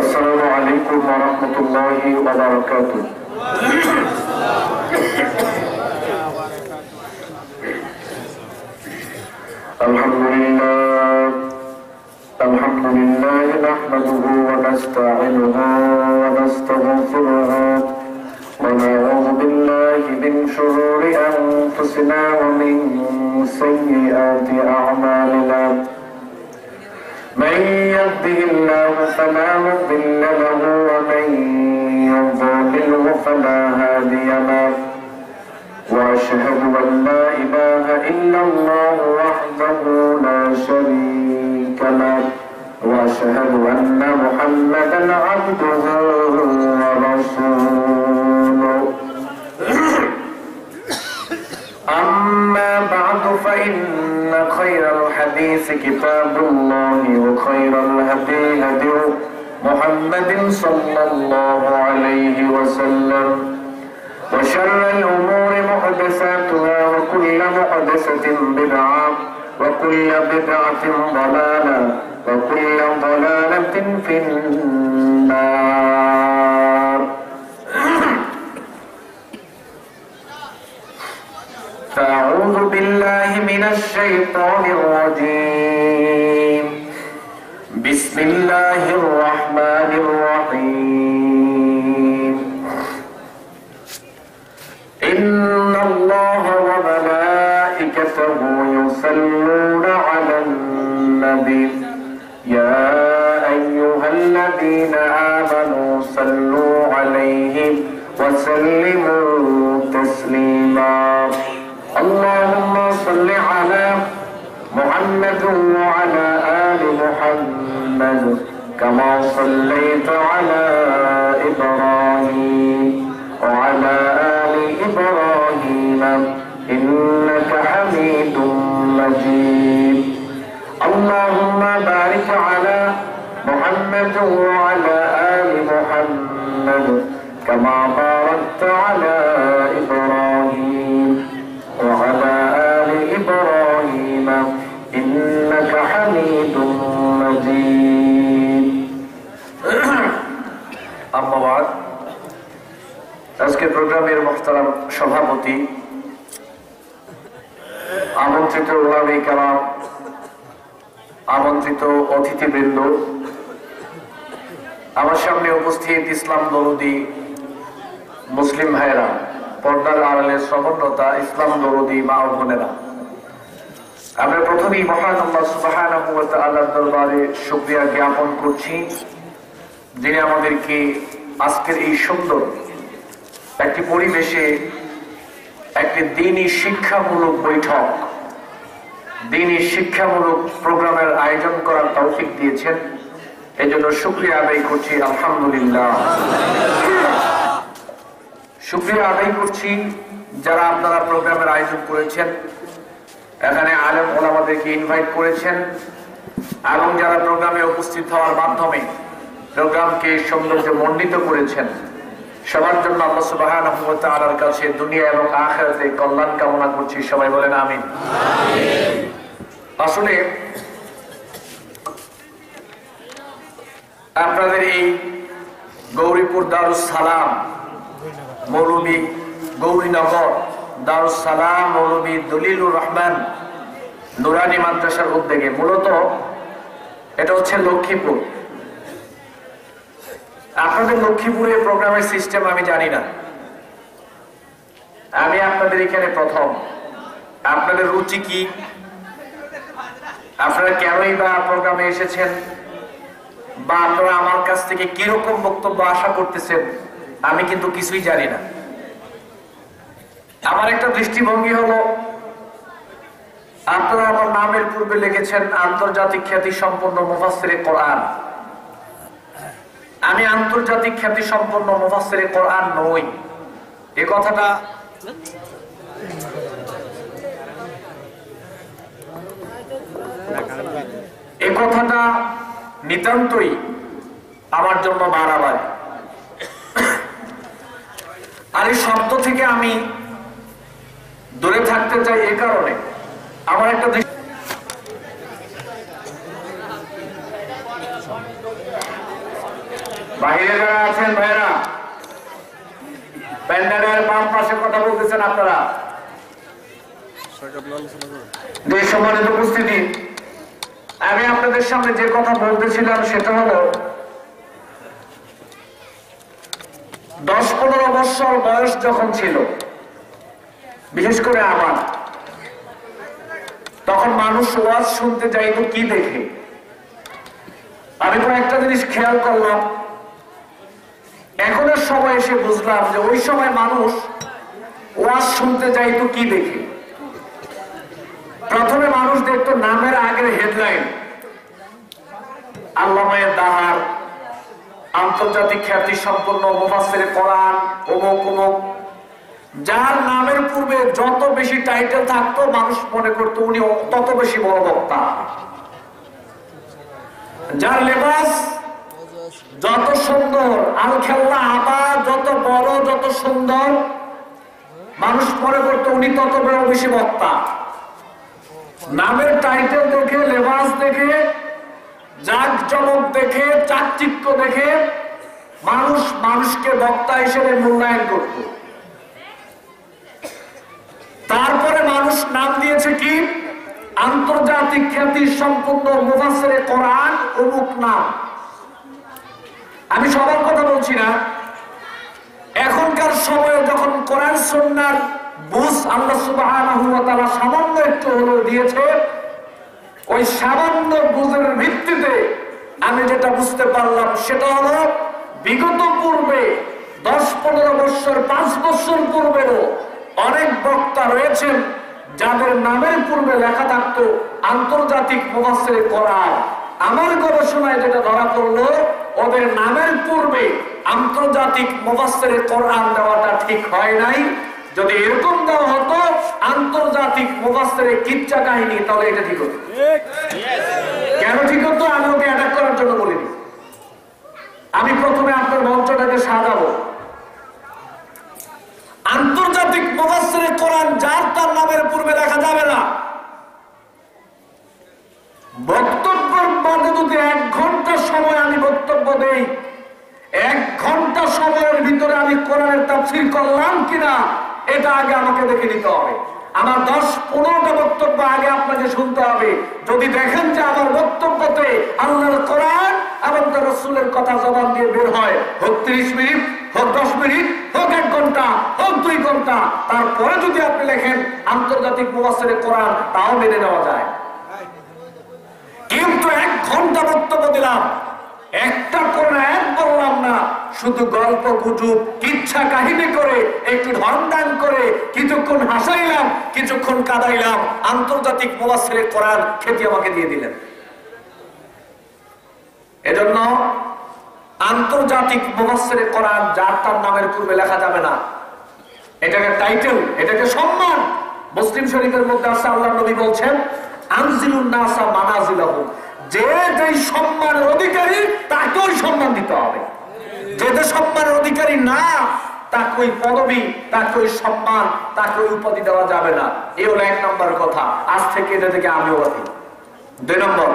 আসসালামু আলাইকুম ওয়া রাহমাতুল্লাহি ওয়া বারাকাতুহু। আলহামদুলিল্লাহ নাহমাদুহু ওয়া নাস্তাঈনুহু ওয়া নাস্তাগফিরুহু ওয়া নাউযু বিল্লাহি মিন শুরুরি আনফুসিনা ওয়া মিন সাইয়্যাতি আ'মালিনা। من يهده الله فلا مضل له ومن يضلل فلا هادي له وأشهد أن لا إله إلا الله وحده لا شريك له وأشهد أن محمدا عبده ورسوله. أما بعد فإن خير الحديث كتاب الله وخير الهدي هدي محمد صلى الله عليه وسلم وشر الأمور محدثاتها وكل محدثة بدعة وكل بدعة ضلالة وكل ضلالة في النار. فأعوذ بالله من الشيطان الرجيم. بسم الله الرحمن الرحيم. إن الله وملائكته يصلون على النبي يا أيها الذين آمنوا صلوا عليه وسلموا تسليما. اللهم صل على محمد وعلى آل محمد كما صليت على إبراهيم وعلى آل إبراهيم إنك حميد مجيد. اللهم بارك على محمد وعلى آل محمد كما باركت على إبراهيم وعلى آل إبراهيم إنك حميد مجيد. أما بعد, আজকে প্রোগ্রামের মুহতারাম সভাপতি, আমন্ত্রিত উলামায়ে কেরাম, আমন্ত্রিত অতিথিবৃন্দ, আমার সামনে উপস্থিত ইসলাম দরদি মুসলিম ভাইরা, পর্দার আড়ালের সমন্বতা ইসলাম দরদি মা ও বোনেরা, আমরা প্রথমেই মহান আল্লাহ সুবহানাহু ওয়া তাআলার দরবারে শুকরিয়া জ্ঞাপন করছি, যিনি আমাদেরকে আজকের এই সুন্দর একটি পরিবেশে একটি দ্বীনি শিক্ষামূলক বৈঠক, দ্বীনি শিক্ষামূলক প্রোগ্রামের আয়োজন করার তৌফিক দিয়েছেন। এজন্য শুকরিয়া আদায় করছি, আলহামদুলিল্লাহ। শুকরিয়া আদায় করছি যারা আপনারা প্রোগ্রামের আয়োজন করেছেন, এখানে আলেম ওলামাদেরকে ইনভাইট করেছেন এবং যারা প্রোগ্রামে উপস্থিত হওয়ার মাধ্যমে প্রোগ্রামকে সৌন্দর্যমণ্ডিত করেছেন, সবার জন্য আল্লাহ সুবহানাহু ওয়া তাআলার কাছে দুনিয়া এবং আখিরাতে কল্যাণ কামনা করছি। সবাই বলেন আমিন। আসলে আপনাদের এই গৌরীপুর দারুস সালাম মৌলভী গৌরীনগর দারুস সালাম মৌলভী দলিলুর রহমান নুরানি মাদ্রাসার উদ্যোগে, মূলত এটা হচ্ছে লক্ষ্মীপুর। আপনাদের লক্ষ্মীপুরে প্রোগ্রামের সিস্টেম আমি জানি না, আমি আপনাদের এখানে প্রথম। আপনাদের রুচি কি, আপনারা কেনই বা প্রোগ্রামে এসেছেন, বা আপনারা আমার কাছ থেকে কিরকম বক্তব্য আশা করতেছেন, আমি কিন্তু কিছুই জানি না। আমার একটা দৃষ্টিভঙ্গি হলো, আপনারা আমার নামের পূর্বে লিখেছেন আন্তর্জাতিক খ্যাতি সম্পন্ন মুফাসসিরে কোরআন। আমি আন্তর্জাতিক খ্যাতি সম্পন্ন মুফাসসিরে কোরআন নই। এই কথাটা নিতান্তই আমার জন্য বাড়াবাড়ি। আর এই শব্দ থেকে আমি দূরে থাকতে চাই, এ কারণে আমার একটা বাইরে যারা আছেন ভাইরা, প্যান্ডেলের বাম পাশে কথা বলতেছেন আপনারা। যে সম্মানিত উপস্থিতি, আমি আপনাদের সামনে যে কথা বলতেছিলাম সেটা হলো 10-15 বছর বয়স যখন ছিল, বিশেষ করে আমার, তখন মানুষ ওয়াজ শুনতে যাইতো কি দেখে। আমি কয়েকটা জিনিস খেয়াল করলাম, এখনের সময় এসে বুঝলাম যে ওই সময় মানুষ ওয়াজ শুনতে যাইতো কি দেখে। প্রথমে মানুষ দেখতো নামের আগের হেডলাইন, আল্লামায়ে দাহার, আন্তর্জাতিক খ্যাতি সম্পন্ন মুফাসসিরে কোরআন, অমুক অমুক। যার নামের পূর্বে যত বেশি টাইটেল থাকতো মানুষ মনে করতো উনি তত বেশি বড় বক্তা। যার লেবাস যত সুন্দর, আল খেল্লা আবা যত বড় যত সুন্দর, মানুষ মনে করতো উনি তত বড় বেশি বক্তা। নামের টাইটেল দেখে, লেবাস দেখে, জাঁকজমক দেখে, চাকচিক্য দেখে মানুষ মানুষকে বক্তা হিসেবে মূল্যায়ন করত। তারপরে মানুষ নাম দিয়েছে কি, আন্তর্জাতিক খ্যাতি সম্পন্ন মুফাসসিরে কোরআন, অমুক নাম। আমি সবার কথা বলছি না, এখনকার সময়ে যখন কোরআন সুন্নাহর বুঝ আল্লাহ সুবহানাহু ওয়া তাআলা সামান্য একটু হলেও দিয়েছে, ওই সামান্য বুঝের ভিত্তিতে আমি যেটা বুঝতে পারলাম সেটা হলো বিগত পূর্বে 10-15 বছর, 5 বছর পূর্বেরও অনেক বক্তা রয়েছেন যাদের নামের পূর্বে লেখা থাকতো আন্তর্জাতিক মুফাসসিরে কোরআন। আমার গবেষণায় যেটা ধরা পড়লো, ওদের নামের পূর্বে আন্তর্জাতিক মুফাসসিরে কোরআন দেওয়াটা ঠিক হয় নাই। যদি এরকম দেওয়া হতো আন্তর্জাতিক মুফাসসিরে কিচ্ছা কাহিনী, তাহলে এটা ঠিক হতো। কেন ঠিক হতো? আমি ওকে অ্যাটাক করার জন্য বলিনি। আমি প্রথমে আপনার মঞ্চটাকে সাজাবো। আন্তর্জাতিক মুফাসসিরে কোরআন যার তার নামের পূর্বে লেখা যাবে না। বক্তব্যের মধ্যে যদি 1 ঘন্টা সময় আমি বক্তব্য দেই, 1 ঘন্টা সময়ের ভিতরে আমি কোরআনের তাফসীর করলাম কিনা এটা আগে আমাকে দেখে নিতে হবে। আমার 10-15টা বক্তব্য আগে আপনাকে শুনতে হবে। যদি দেখেন যে আমার বক্তব্যতে আল্লাহর কোরআন এবং তার রাসূলের কথা জবান দিয়ে বের হয়, হোক 30 মিনিট, হোক 10 মিনিট, হোক 1 ঘন্টা, হোক 2 ঘন্টা, তারপরে যদি আপনি লেখেন আন্তর্জাতিক মুফাসসিরে কোরআন, তাও মেনে নেওয়া যায়। কিন্তু 1 ঘন্টা বক্তব্য দিলাম, একটা কোরআন বললাম না, শুধু গল্প গুজব কিচ্ছা কাহিনী করে, একটু ঢংঢাং করে কিছুক্ষণ হাসাইলাম, কিছুক্ষণ কাঁদাইলাম, আন্তর্জাতিক মুফাসসিরে কোরআন খ্যাতি আমাকে দিয়ে দিলেন। এজন্য আন্তর্জাতিক মুফাসসিরে কোরআন যার তার নামের পূর্বে লেখা যাবে না। এটাকে টাইটেল, এটাকে সম্মান। মুসলিম শরীফের মধ্যে আছে, আল্লাহর নবী বলছেন আনজিলুন নাসা মানাজিলাহুম, যে যেই সম্মানের অধিকারী তাকে ওই সম্মান দিতে হবে। যে যে সম্মানের অধিকারী না, তাকে ওই পদবি, তাকে ওই সম্মান, তাকে ওই উপাধি দেওয়া যাবে না। এই হলো 1 নম্বর কথা। আজ থেকে এটা থেকে আমিও বাতি। 2 নম্বর,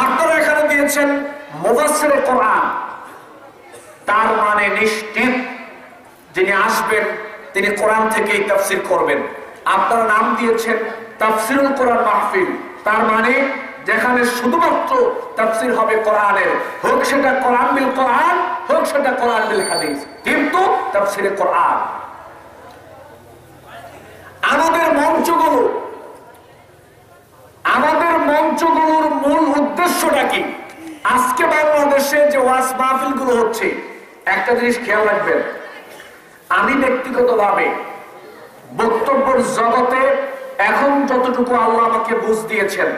আপনারা এখানে দিয়েছেন মুফাসসিরে কোরআন, তার মানে নিশ্চিত যিনি আসবেন তিনি কোরআন থেকেই তাফসীর করবেন। আপনারা নাম দিয়েছেন তাফসীরুল কোরআন মাহফিল, তার মানে যেখানে শুধুমাত্র তাফসীর হবে কোরআনের, হোক সেটা কোরআন বিল কোরআন, হোক সেটা কোরআন বিল হাদিস, কিন্তু তাফসীরে কোরআন। আমাদের মঞ্চগুলোর মূল উদ্দেশ্যটা কি? আজকে বাংলাদেশে যে ওয়াজ মাহফিল গুলো হচ্ছে, একটা জিনিস খেয়াল রাখবেন, আমি ব্যক্তিগতভাবে বক্তব্যের জগতে এখন যতটুকু আল্লাহ আমাকে বুঝ দিয়েছেন,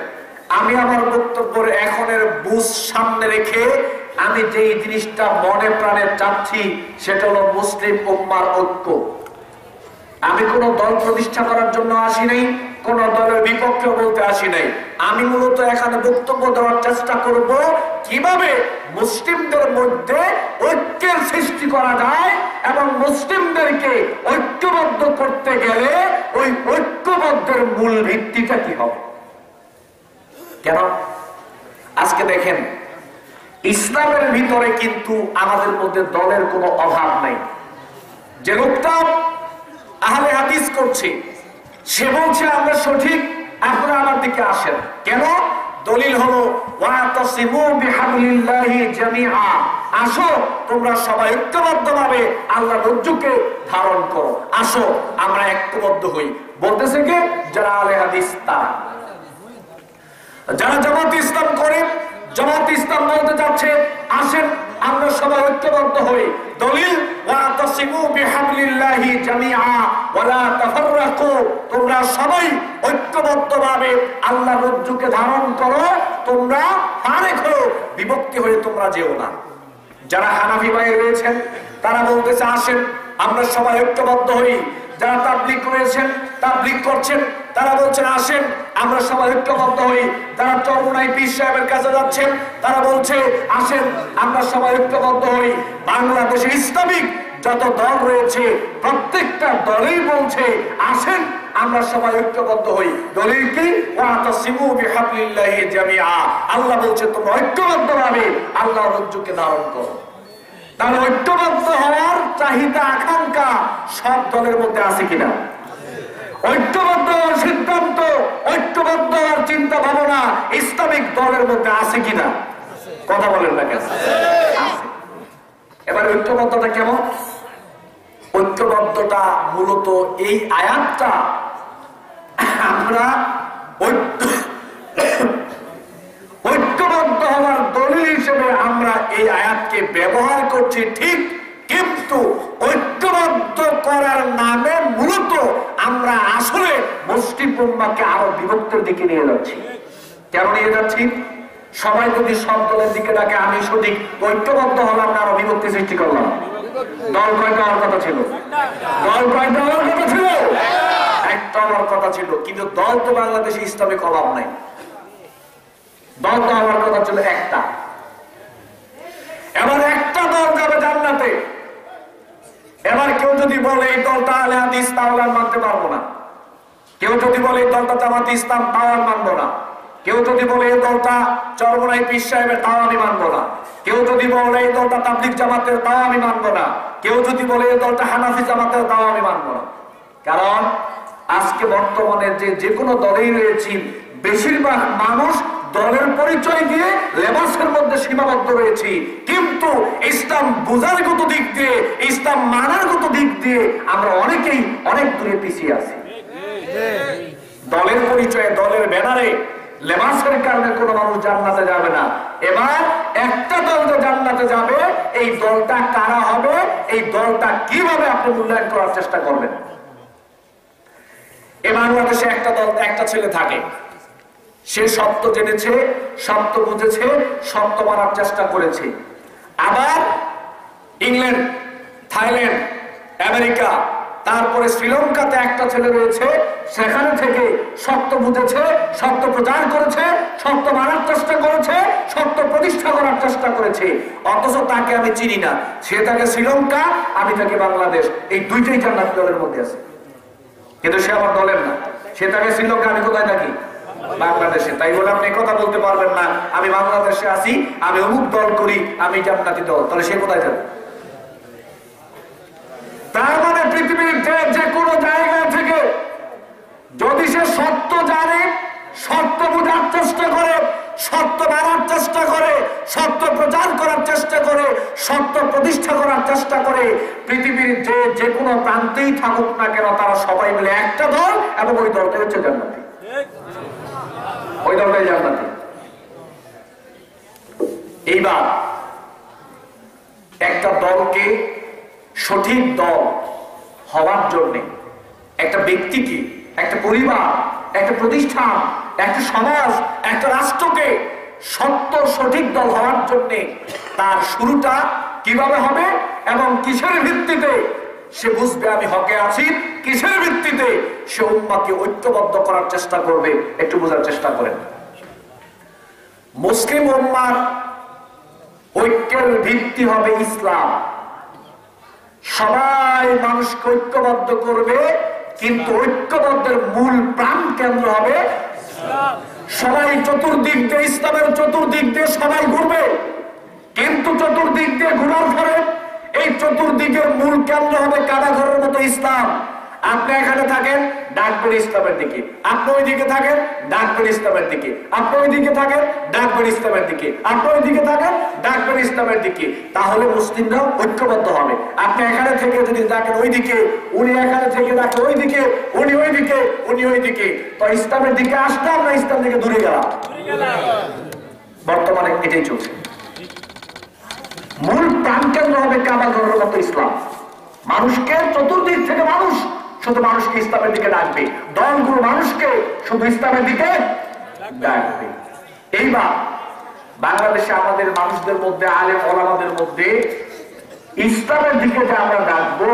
আমি আমার বক্তব্যের এখনের বুঝ সামনে রেখে আমি যেই জিনিসটা মনে প্রাণে চাচ্ছি সেটা হলো মুসলিম উম্মার ঐক্য। আমি কোন দল প্রতিষ্ঠা করার জন্য আসি নাই, কোন দলের বিপক্ষে বলতে আসি নাই। আমি মূলত এখানে বক্তব্য দেওয়ার চেষ্টা করব কিভাবে মুসলিমদের মধ্যে ঐক্যের সৃষ্টি করা যায় এবং মুসলিমদেরকে ঐক্যবদ্ধ করতে গেলে ওই ঐক্যবদ্ধের মূল ভিত্তিটা কি হবে। কেন আজকে দেখেন ইসলামের ভিতরে কিন্তু আমাদের মধ্যে দলের কোনো অভাব নাই। যে লোকটা আহলে হাদিস করছে সে বলছে আমরা সঠিক, আপনারা আমার দিকে আসেন। কেন? দলিল হলো ওয়াতাসিমু বিহাবলিল্লাহি জামিআ, আসো তোমরা সবাই ঐক্যবদ্ধভাবে আল্লাহর রজ্জুকে ধারণ করো, আসো আমরা ঐক্যবদ্ধ হই। বলতেছে কি? যারা আহলে হাদিস, তারা যারা জামাত ইসলাম করে, জামাত ইসলাম বলতে যাচ্ছে আসেন আমরা সবাই ঐক্যবদ্ধ হই। দলিল ওয়াতাসিমু বিহাবলিল্লাহি জামিআ ওয়ালা তাফাররাকু, তোমরা সবাই ঐক্যবদ্ধভাবে আল্লাহর রজ্জুকে ধারণ করো, তোমরা ফারেক হও, বিভক্তি হয়ে তোমরা যেও না। যারা হানাফি ভাই রয়েছেন তারা বলতেছে আসেন আমরা সবাই ঐক্যবদ্ধ হই। যারা তাবলীগ রয়েছেন, তাবলীগ করছেন, তারা বলছেন আসেন আমরা সবাই ঐক্যবদ্ধ হই। যারা চরমনাই পীর সাহেবের কাছে যাচ্ছেন তারা বলছে আসেন আমরা সবাই ঐক্যবদ্ধ হই। বাংলাদেশে ইসলামিক যত দল রয়েছে প্রত্যেকটা দলই বলছে আসেন আমরা সবাই ঐক্যবদ্ধ হই। দলিল কি? ওয়াতাসিমু বিহাবলিল্লাহি জামিআ, আল্লাহ বলছে তোমরা ঐক্যবদ্ধভাবে আল্লাহর রজ্জুকে ধারণ করো। তাহলে ঐক্যবদ্ধ হওয়ার চাহিদা আকাঙ্ক্ষা সব দলের মধ্যে আছে কিনা? ঐক্যবদ্ধ সিদ্ধান্ত, ঐক্যবদ্ধ চিন্তা ভাবনা ইসলামিক দলের মধ্যে আছে কিনা? কথা বলেন না কেন? এবার ঐক্যবদ্ধতা কেমন? ঐক্যবদ্ধতা মূলত এই আয়াতটা আমরা ঐক্যবদ্ধ হওয়ার দলিল হিসেবে আমরা এই আয়াতকে ব্যবহার করছি ঠিক, কিন্তু ঐক্যবদ্ধ করার নামে মূলত আমরা আসলে মুসলিম উম্মাহকে আরো বিভক্তির দিকে নিয়ে যাচ্ছি। কেন নিয়ে যাচ্ছি? সবাই যদি সব দলের দিকে ডাকে আমি সঠিক, ঐক্যবদ্ধ হলাম না, আরো বিভক্তি সৃষ্টি করলাম। দল কয়টা হওয়ার কথা ছিল? দল কয়টা হওয়ার কথা ছিল? একটা হওয়ার কথা ছিল, কিন্তু দল তো বাংলাদেশে ইসলামিক অভাব নাই। দল তো হওয়ার কথা ছিল একটা। এবার একটা দল যাবে জান্নাতে। এবার কেউ যদি বলে এই দলটা আহলে হাদিস, তাহলে আর মানতে পারবো না। কেউ যদি বলে এই দলটা জামাত ইসলাম, তাও আর মানবো না। কেউ যদি বলে এই দলটা চরমনাই পীর সাহেবের, তাও আমি মানবো না। কেউ যদি বলে এই দলটা তাবলীগ জামাতের, তাও আমি মানবো না। কেউ যদি বলে এই দলটা হানাফি জামাতের, তাও আমি মানবো না। কারণ আজকে বর্তমানে যে কোনো দলেই রয়েছি, বেশিরভাগ মানুষ দলের পরিচয় দিয়ে লেবাসের মধ্যে সীমাবদ্ধ রয়েছি, কিন্তু ইসলাম বোঝারগত দিক দিয়ে, ইসলাম মানারগত দিক দিয়ে আমরা অনেকেই অনেক দূরে পিছিয়ে আছি। দলের পরিচয়ে, দলের ব্যানারে, লেবাসের কারণে কোনো মানুষ জান্নাতে যাবে না। এবার একটা দল যে জান্নাতে যাবে, এই দলটা কারা হবে, এই দলটা কিভাবে আপনি মূল্যায়ন করার চেষ্টা করবেন? এ বাংলাদেশে একটা দল, একটা ছেলে থাকে, সে সত্য জেনেছে, সত্য বুঝেছে, সত্য মানার চেষ্টা করেছে। আবার ইংল্যান্ড, থাইল্যান্ড, আমেরিকা, তারপরে শ্রীলঙ্কাতে একটা ছেলে রয়েছে, সেখানে থেকে সত্য বুঝেছে, সত্য প্রচার করেছে, সত্য মানার চেষ্টা করেছে, সত্য প্রতিষ্ঠা করার চেষ্টা করেছে। অথচ তাকে আমি চিনি না, সে থাকে শ্রীলঙ্কা, আমি থাকি বাংলাদেশ। এই দুইটাই জান্নাত দলের মধ্যে আছে, কিন্তু সে আমার দলের না। সে থাকে শ্রীলঙ্কা, আমি কোথায় থাকি? বাংলাদেশে। তাই বলে আপনি কথা বলতে পারবেন না আমি বাংলাদেশে আছি, আমি অমুক দল করি, আমি জান্নাতি দল। তাহলে সে কোথায় যাবে? তার মানে পৃথিবীর যে কোনো জায়গা থেকে যদি সে সত্য জানে, সত্য বোঝার চেষ্টা করে, সত্য মানার চেষ্টা করে, সত্য প্রচার করার চেষ্টা করে, সত্য প্রতিষ্ঠা করার চেষ্টা করে, পৃথিবীর যে কোনো প্রান্তেই থাকুক না কেন, তারা সবাই মিলে একটা দল, এবং ওই দলটাই হচ্ছে জান্নাতি। ওই দলটাই জান্নাতি। এইবার একটা দলকে সঠিক দল হওয়ার জন্য একটা ব্যক্তিকে, একটা পরিবার, একটা প্রতিষ্ঠান, একটা সমাজ, একটা রাষ্ট্রকে সত্য সঠিক দল হওয়ার জন্য তার শুরুটা কিভাবে হবে এবং কিসের ভিত্তিতে সে বুঝবে আমি হকে আছি, কিসের ভিত্তিতে সে উম্মাহকে ঐক্যবদ্ধ করার চেষ্টা করবে, একটু বোঝার চেষ্টা করেন। মুসলিম উম্মাহর ঐক্যের ভিত্তি হবে ইসলাম। সবাই মানুষকে ঐক্যবদ্ধ করবে, কিন্তু ঐক্যবদ্ধের মূল প্রাণ কেন্দ্র হবে ইসলাম। সবাই চতুর্দিক দিয়ে, ইসলামের চতুর্দিক দিয়ে সবাই ঘুরবে, কিন্তু চতুর্দিক দিয়ে ঘোরার পরে এই চতুর্দিকের মূল কেন্দ্র হবে কাবাঘরের মতো ইসলাম। আপনি এখানে থাকেন, ডাকবেন ইসলামের দিকে, আপনি ওই দিকে থাকেন, ডাকবেন ইসলামের দিকে, আপনি ওই দিকে থাকেন, ডাকবেন ইসলামের দিকে, আপনি ওই দিকে থাকেন, ডাকবেন ইসলামের দিকে। তাহলে মুসলিমরা ঐক্যবদ্ধ হবে। আপনি এখানে থেকে যদি ডাকেন ওই দিকে, উনি এখানে থেকে ডাকেন ওই দিকে, উনি ওই দিকে, উনি ওই দিকে, তো ইসলামের দিকে আসলাম না ইসলাম থেকে দূরে গেলাম? বর্তমানে এটাই চলছে। মূল প্রাণকেন্দ্র হবে কাবাঘরের মতো ইসলাম। মানুষকে চতুর্দিক থেকে মানুষ শুধু মানুষকে ইসলামের দিকে ডাকবে, দলগুলো মানুষকে শুধু ইসলামের দিকে ডাকবে। এইবার বাংলাদেশে আমাদের মানুষদের মধ্যে, আলেম ওলামাদের মধ্যে ইসলামের দিকে যে আমরা ডাকবো,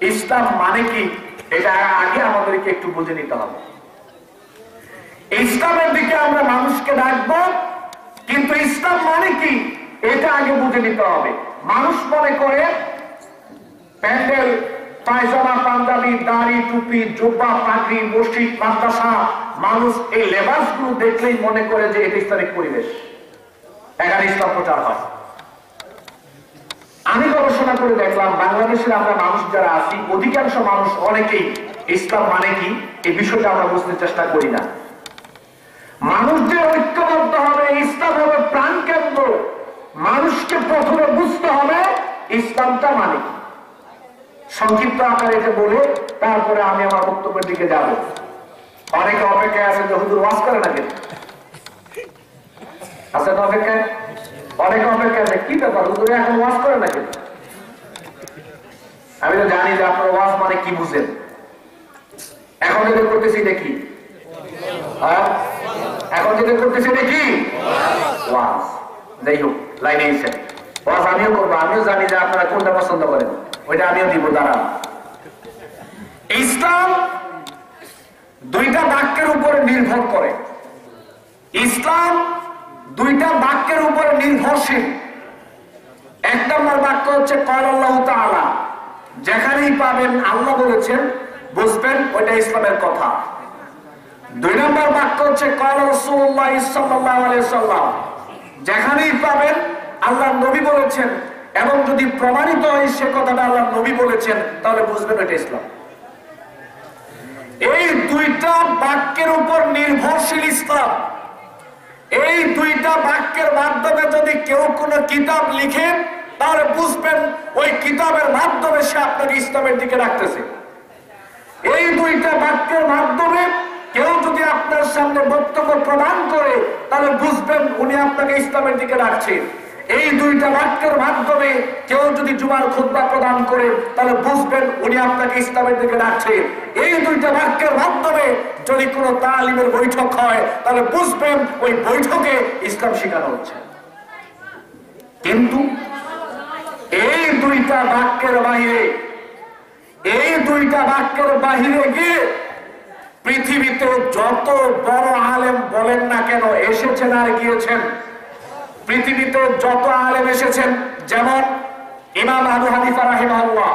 ইসলাম মানে কি এটা আগে আমাদেরকে একটু বুঝে নিতে হবে। ইসলামের দিকে আমরা মানুষকে ডাকবো, কিন্তু ইসলাম মানে কি এটা আগে বুঝে নিতে হবে। মানুষ মনে করে প্যান্ডেল, পায়জামা, পাঞ্জাবি, দাড়ি, টুপি, জুব্বা, পাগড়ি, মসজিদ, মাদ্রাসা, মানুষ এই লেবাস গুলো দেখলেই মনে করে যে এটা ইসলামিক পরিবেশ, এখানে ইসলাম প্রচার হয়। আমি গবেষণা করে দেখলাম বাংলাদেশের আমরা মানুষ যারা আছি, অধিকাংশ মানুষ অনেকেই ইসলাম মানে কি এই বিষয়টা আমরা বুঝতে চেষ্টা করি না। মানুষদের ঐক্যবদ্ধ হবে, ইসলাম হবে প্রাণকেন্দ্র। মানুষকে প্রথমে বুঝতে হবে ইসলামটা মানে কি। সংক্ষিপ্ত আকারে এটা বলে তারপরে আমি আমার বক্তব্যের দিকে যাব। অনেকে অপেক্ষায় আছেন যে হুজুর ওয়াজ করে নাকি, আছেন অপেক্ষায়? অনেকে অপেক্ষায় আছে, কি ব্যাপার হুজুর এখন ওয়াজ করে নাকি? আমি তো জানি যে আপনার ওয়াজ মানে কি বুঝেন। এখন যেটা করতেছি দেখি, এখন যেটা করতেছি দেখি ওয়াজ। যাই হোক, লাইনে এসে ওয়াজ আমিও করবো। আমিও জানি যে আপনারা কোনটা পছন্দ করেন, ওইটা আমিও দিব। দাঁড়া, ইসলাম দুইটা বাক্যের উপরে নির্ভর করে। ইসলাম দুইটা বাক্যের উপরে নির্ভরশীল। এক নম্বর বাক্য হচ্ছে ক্বাল আল্লাহু তাআলা, যেখানেই পাবেন আল্লাহ বলেছেন বুঝবেন ওইটা ইসলামের কথা। দুই নম্বর বাক্য হচ্ছে ক্বাল রাসূলুল্লাহ সাল্লাল্লাহু আলাইহি ওয়াসাল্লাম, যেখানেই পাবেন আল্লাহর নবী বলেছেন এবং যদি প্রমাণিত হয় সে কথাটা আল্লাহর নবী বলেছেন তাহলে বুঝবেন এটা ইসলাম। এই দুইটা বাক্যের উপর নির্ভরশীল ইসলাম। এই দুইটা বাক্যের মাধ্যমে যদি কেউ কোনো কিতাব লিখে তাহলে বুঝবেন ওই কিতাবের মাধ্যমে সে আপনাকে ইসলামের দিকে রাখতেছে। এই দুইটা বাক্যের মাধ্যমে কেউ যদি আপনার সামনে বক্তব্য প্রদান করে তাহলে বুঝবেন উনি আপনাকে ইসলামের দিকে রাখছে। এই দুইটা বাক্যের মাধ্যমে কেউ যদি জুমার খুতবা প্রদান করে তাহলে বুঝবেন উনি আপনাকে ইসলামের দিকে রাখছে। এই দুইটা বাক্যের মাধ্যমে যদি কোনো তালিমের বৈঠক হয় তাহলে বুঝবেন ওই বৈঠকে ইসলাম শেখানো হচ্ছে। কিন্তু এই দুইটা বাক্যের বাহিরে, এই দুইটা বাক্যের বাহিরে গিয়ে পৃথিবীতে যত বড় আলেম বলেন না কেন এসেছেন আর গিয়েছেন, পৃথিবীতে যত আলেম এসেছেন, যেমন ইমাম আবু হানিফা রাহিমাহুল্লাহ,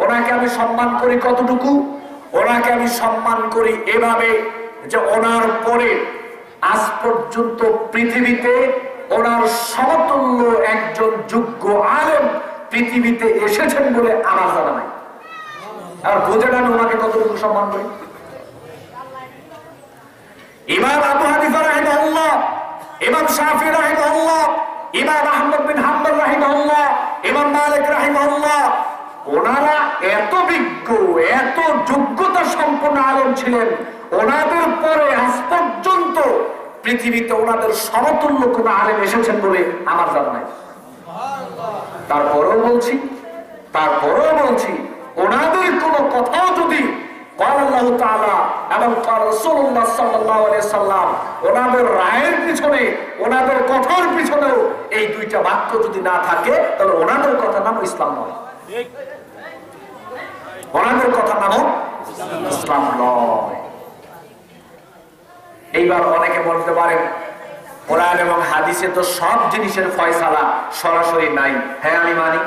ওনাকে আমি সম্মান করি কতটুকু? ওনাকে আমি সম্মান করি এভাবে যে ওনার পরে আজ পর্যন্ত পৃথিবীতে ওনার সমতুল্য একজন যোগ্য আলেম পৃথিবীতে এসেছেন বলে আমার জানা নাই। আর বুঝে নেন ওনাকে কতটুকু সম্মান করি। ইমাম আবু হানিফা রাহিমাহুল্লাহ, ইমাম শাফি রাহিমাহুল্লাহ, ইমাম আহমদ বিন হাম্বল রাহিমাহুল্লাহ, ইমাম মালিক রাহিমাহুল্লাহ, ওনারা এত বিজ্ঞ, এত যোগ্যতা সম্পন্ন আলেম ছিলেন, ওনাদের পরে আজ পর্যন্ত পৃথিবীতে ওনাদের সমতুল্য কোন আলেম এসেছেন বলে আমার জানা নাই। তারপরেও বলছি ওনাদের কোন কথাও যদি ক্বাল আল্লাহু তাআলা এবং ক্বাল রাসূলুল্লাহ সাল্লাল্লাহু আলাইহি সাল্লাম ওনাদের রায়ের পিছনে, ওনাদের কথার পিছনেও এই দুইটা বাক্য যদি না থাকে তাহলে ওনাদের কথা নাম ইসলাম নয়। ওনাদের কথা নাম ইসলাম নয়। এইবার অনেকে বলতে পারেন কোরআন এবং হাদিসে তো সব জিনিসের ফয়সালা সরাসরি নাই। হ্যাঁ আমি মানি,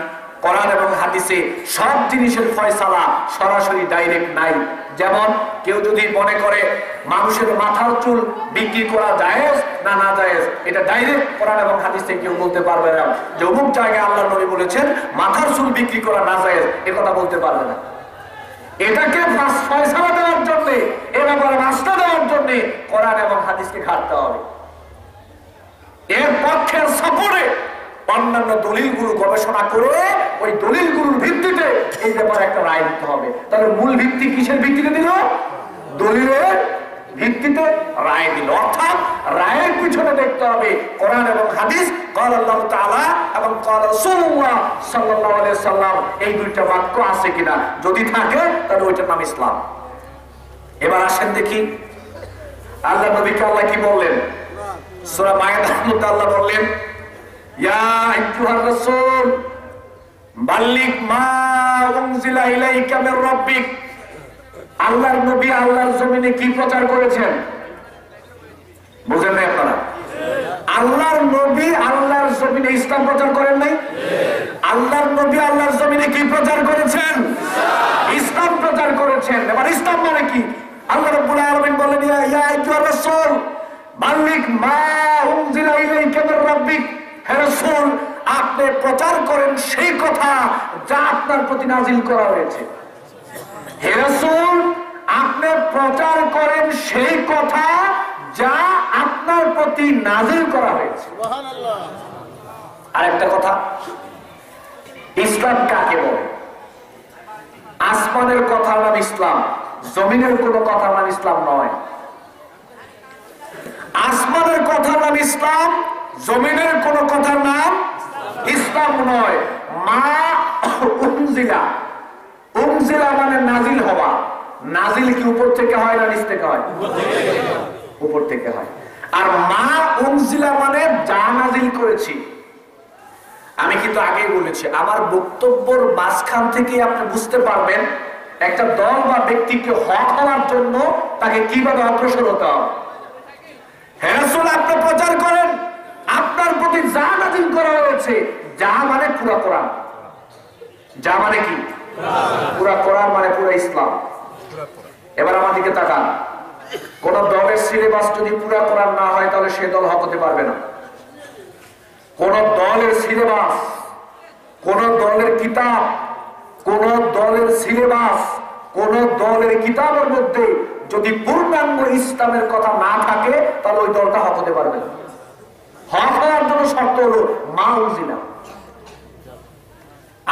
কোরআন এবং হাদিসে সব জিনিসের ফয়সালা সরাসরি ডাইরেক্ট নাই। যেমন কেউ যদি মনে করে মানুষের মাথার চুল বিক্রি করা জায়েজ না না জায়েজ, এটা ডাইরেক্ট কোরআন এবং হাদিসে কেউ বলতে পারবে না যে অমুক জায়গায় আল্লাহর নবী বলেছেন মাথার চুল বিক্রি করা না জায়েজ, এ কথা বলতে পারবে না। এটাকে ফয়সালা দেওয়ার জন্য, এ ব্যাপারে রাস্তা দেওয়ার জন্য কোরআন এবং হাদিসকে ঘাটতে হবে। এর পক্ষের সাপোর্টে অন্যান্য দলিলগুলো গবেষণা করে ওই দলিলগুলোর ভিত্তিতে এই ব্যাপারে একটা রায় দিতে হবে। তাহলে মূল ভিত্তি কিসের ভিত্তিতে দিল? দলিলের ভিত্তিতে রায় দিল। অর্থাৎ রায়ের পিছনে দেখতে হবে কোরআন এবং হাদিস, ক্বাল আল্লাহু তাআলা এবং ক্বাল রাসূলুল্লাহ সাল্লাল্লাহু আলাইহি সাল্লাম, এই দুইটা বাক্য আছে কিনা। যদি থাকে তাহলে ওইটার নাম ইসলাম। এবার আসেন দেখি আল্লাহ নবীকে আল্লাহ কি বললেন। সূরা মায়েদার মধ্যে আল্লাহ বললেন, ইয়া আইয়ুহার রাসূল বাল্লিগ মা উনজিলা ইলাইকা মির রাব্বিক। আল্লাহর নবী আল্লাহর জমিনে কি প্রচার করেছেন? বুঝেন না আপনারা? আল্লাহর নবী আল্লাহর জমিনে ইসলাম প্রচার করেন নাই? আল্লাহর নবী আল্লাহর জমিনে কি প্রচার করেছেন? ইসলাম প্রচার করেছেন। এবার ইসলাম মানে কি? আল্লাহ রাব্বুল আলামিন বলেন, ইয়া আইয়ুহার রাসূল বাল্লিগ মা উনজিলা ইলাইকা মির রাব্বিক। হে রাসূল, আপনি প্রচার করেন সেই কথা যা আপনার প্রতি নাজিল করা হয়েছে। হে রাসূল, আপনি প্রচার করেন সেই কথা যা আপনার প্রতি নাজিল করা হয়েছে। সুবহানাল্লাহ। আরেকটা কথা, ইসলাম কাকে বলে? আসমানের কথার নাম ইসলাম, জমিনের কোন কথার নাম ইসলাম নয়। আসমানের কথার নাম ইসলাম, জমিনের কোন কথার নাম ইসলাম নয়। মা উনজিলা, উনজিলা মানে নাজিল হওয়া। নাজিল কি উপর থেকে হয় না নিচ থেকে হয়? উপর থেকে হয়। আর মা উনজিলা মানে যা নাজিল করেছি। আমি কিন্তু আগেই বলেছি, আমার বক্তব্যের মাঝখান থেকে আপনি বুঝতে পারবেন একটা দল বা ব্যক্তিকে হক হওয়ার জন্য তাকে কিভাবে অগ্রসর হতে হবে। হে রাসূল, আপনি প্রচার করেন আপনার প্রতি যা নাজিল করা হয়েছে। যা মানে পুরা কোরআন। যা মানে কি? পুরা কোরআন মানে পুরা ইসলাম। এবার আমার দিকে তাকান, কোন দলের সিলেবাস যদি পুরা কোরআন না হয় তাহলে সে দল হক হতে পারবে না। কোন দলের সিলেবাস, কোন দলের কিতাব, কোন দলের সিলেবাস, কোন দলের কিতাবের মধ্যে যদি পূর্ণাঙ্গ ইসলামের কথা না থাকে তাহলে ওই দলটা হক হতে পারবে না। হক হওয়ার জন্য শর্ত হলো মা উনজিলা।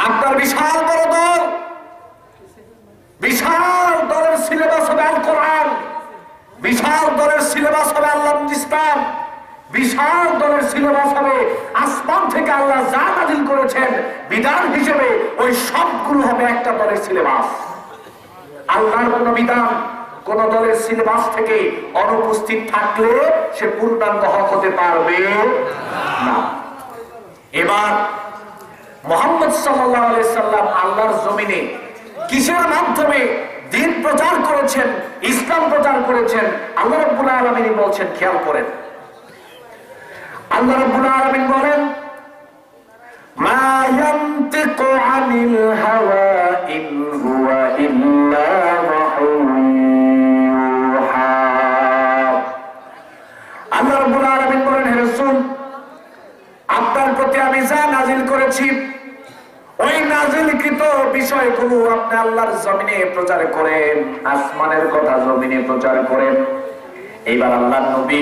আপনার বিশাল বড় দল, বিশাল দলের সিলেবাস হবে আল কোরআন, বিশাল দলের সিলেবাস হবে আল্লাহ ইসলাম, বিশাল দলের সিলেবাস হবে আসমান থেকে আল্লাহ যা নাযিল করেছেন বিধান হিসেবে, ওই সবগুলো হবে একটা দলের সিলেবাস। আল্লাহর কোন বিধান কোন দলের সিলেবাস থেকে অনুপস্থিত থাকলে সে পূর্ণাঙ্গ হক হতে পারবে না। এবার মুহাম্মদ সাল্লাল্লাহু আলাইহি সাল্লাম আল্লাহর জমিনে কিসের মাধ্যমে দ্বীন প্রচার করেছেন, ইসলাম প্রচার করেছেন? আল্লাহ রাব্বুল আলামিন বলছেন, খেয়াল করেন। আল্লাহ রাব্বুল আলামিন বলেন, মা ইয়ানতিকু আনিল হাওয়া ইন হুয়া ইল্লা ওয়াহয়ুন ইউহা। আল্লাহ রাব্বুল আলামিন বলেন, হে রাসূল, আপনার প্রতি আমি যা নাজিল করেছি ওই নাজিলকৃত বিষয়গুলো আপনি আল্লাহর জমিনে প্রচার করেন, আসমানের কথা জমিনে প্রচার করেন। এইবার আল্লাহর নবী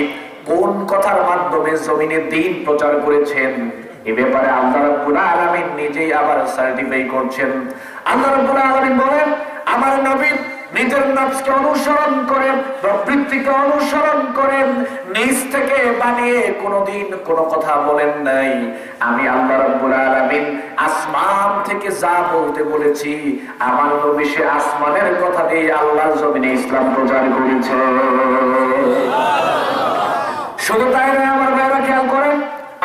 কোন কথার মাধ্যমে জমিনে দ্বীন প্রচার করেছেন এই ব্যাপারে আল্লাহ রাব্বুল আলামিন নিজেই আবার সার্টিফাই করছেন। আল্লাহ রাব্বুল আলামিন বলেন, আমার নবী নিজের নফসকে অনুসরণ করেন, প্রবৃত্তিকে অনুসরণ করেন, নিজ থেকে বানিয়ে কোনদিন কোন কথা বলেন নাই। আমি আল্লাহ রাব্বুল আলামিন আসমান থেকে যা বলতে বলেছি আমার নবী সে আসমানের কথা দিয়ে আল্লাহর জমিনে ইসলাম প্রচার করেছে। শুধু তাই নয় আমার ভাইরা, খেয়াল করেন,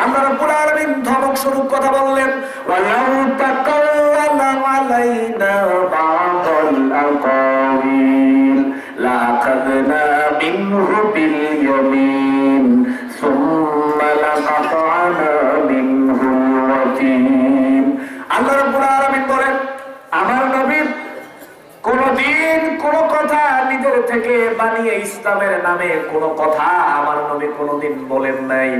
আল্লাহ রাব্বুল আলামিন ধমক স্বরূপ কথা বললেন, ওয়ালাউ তাকাল্লামা আলাইনা বা'দাল আকাওয়িল লাআখাযনা মিনহু বিল ইয়ামিন সুম্মা লাকাতা'না মিনহু ওয়াতিন। আল্লাহ রাব্বুল কোনো কথা আমার নবী কোনোদিন বলেন নাই।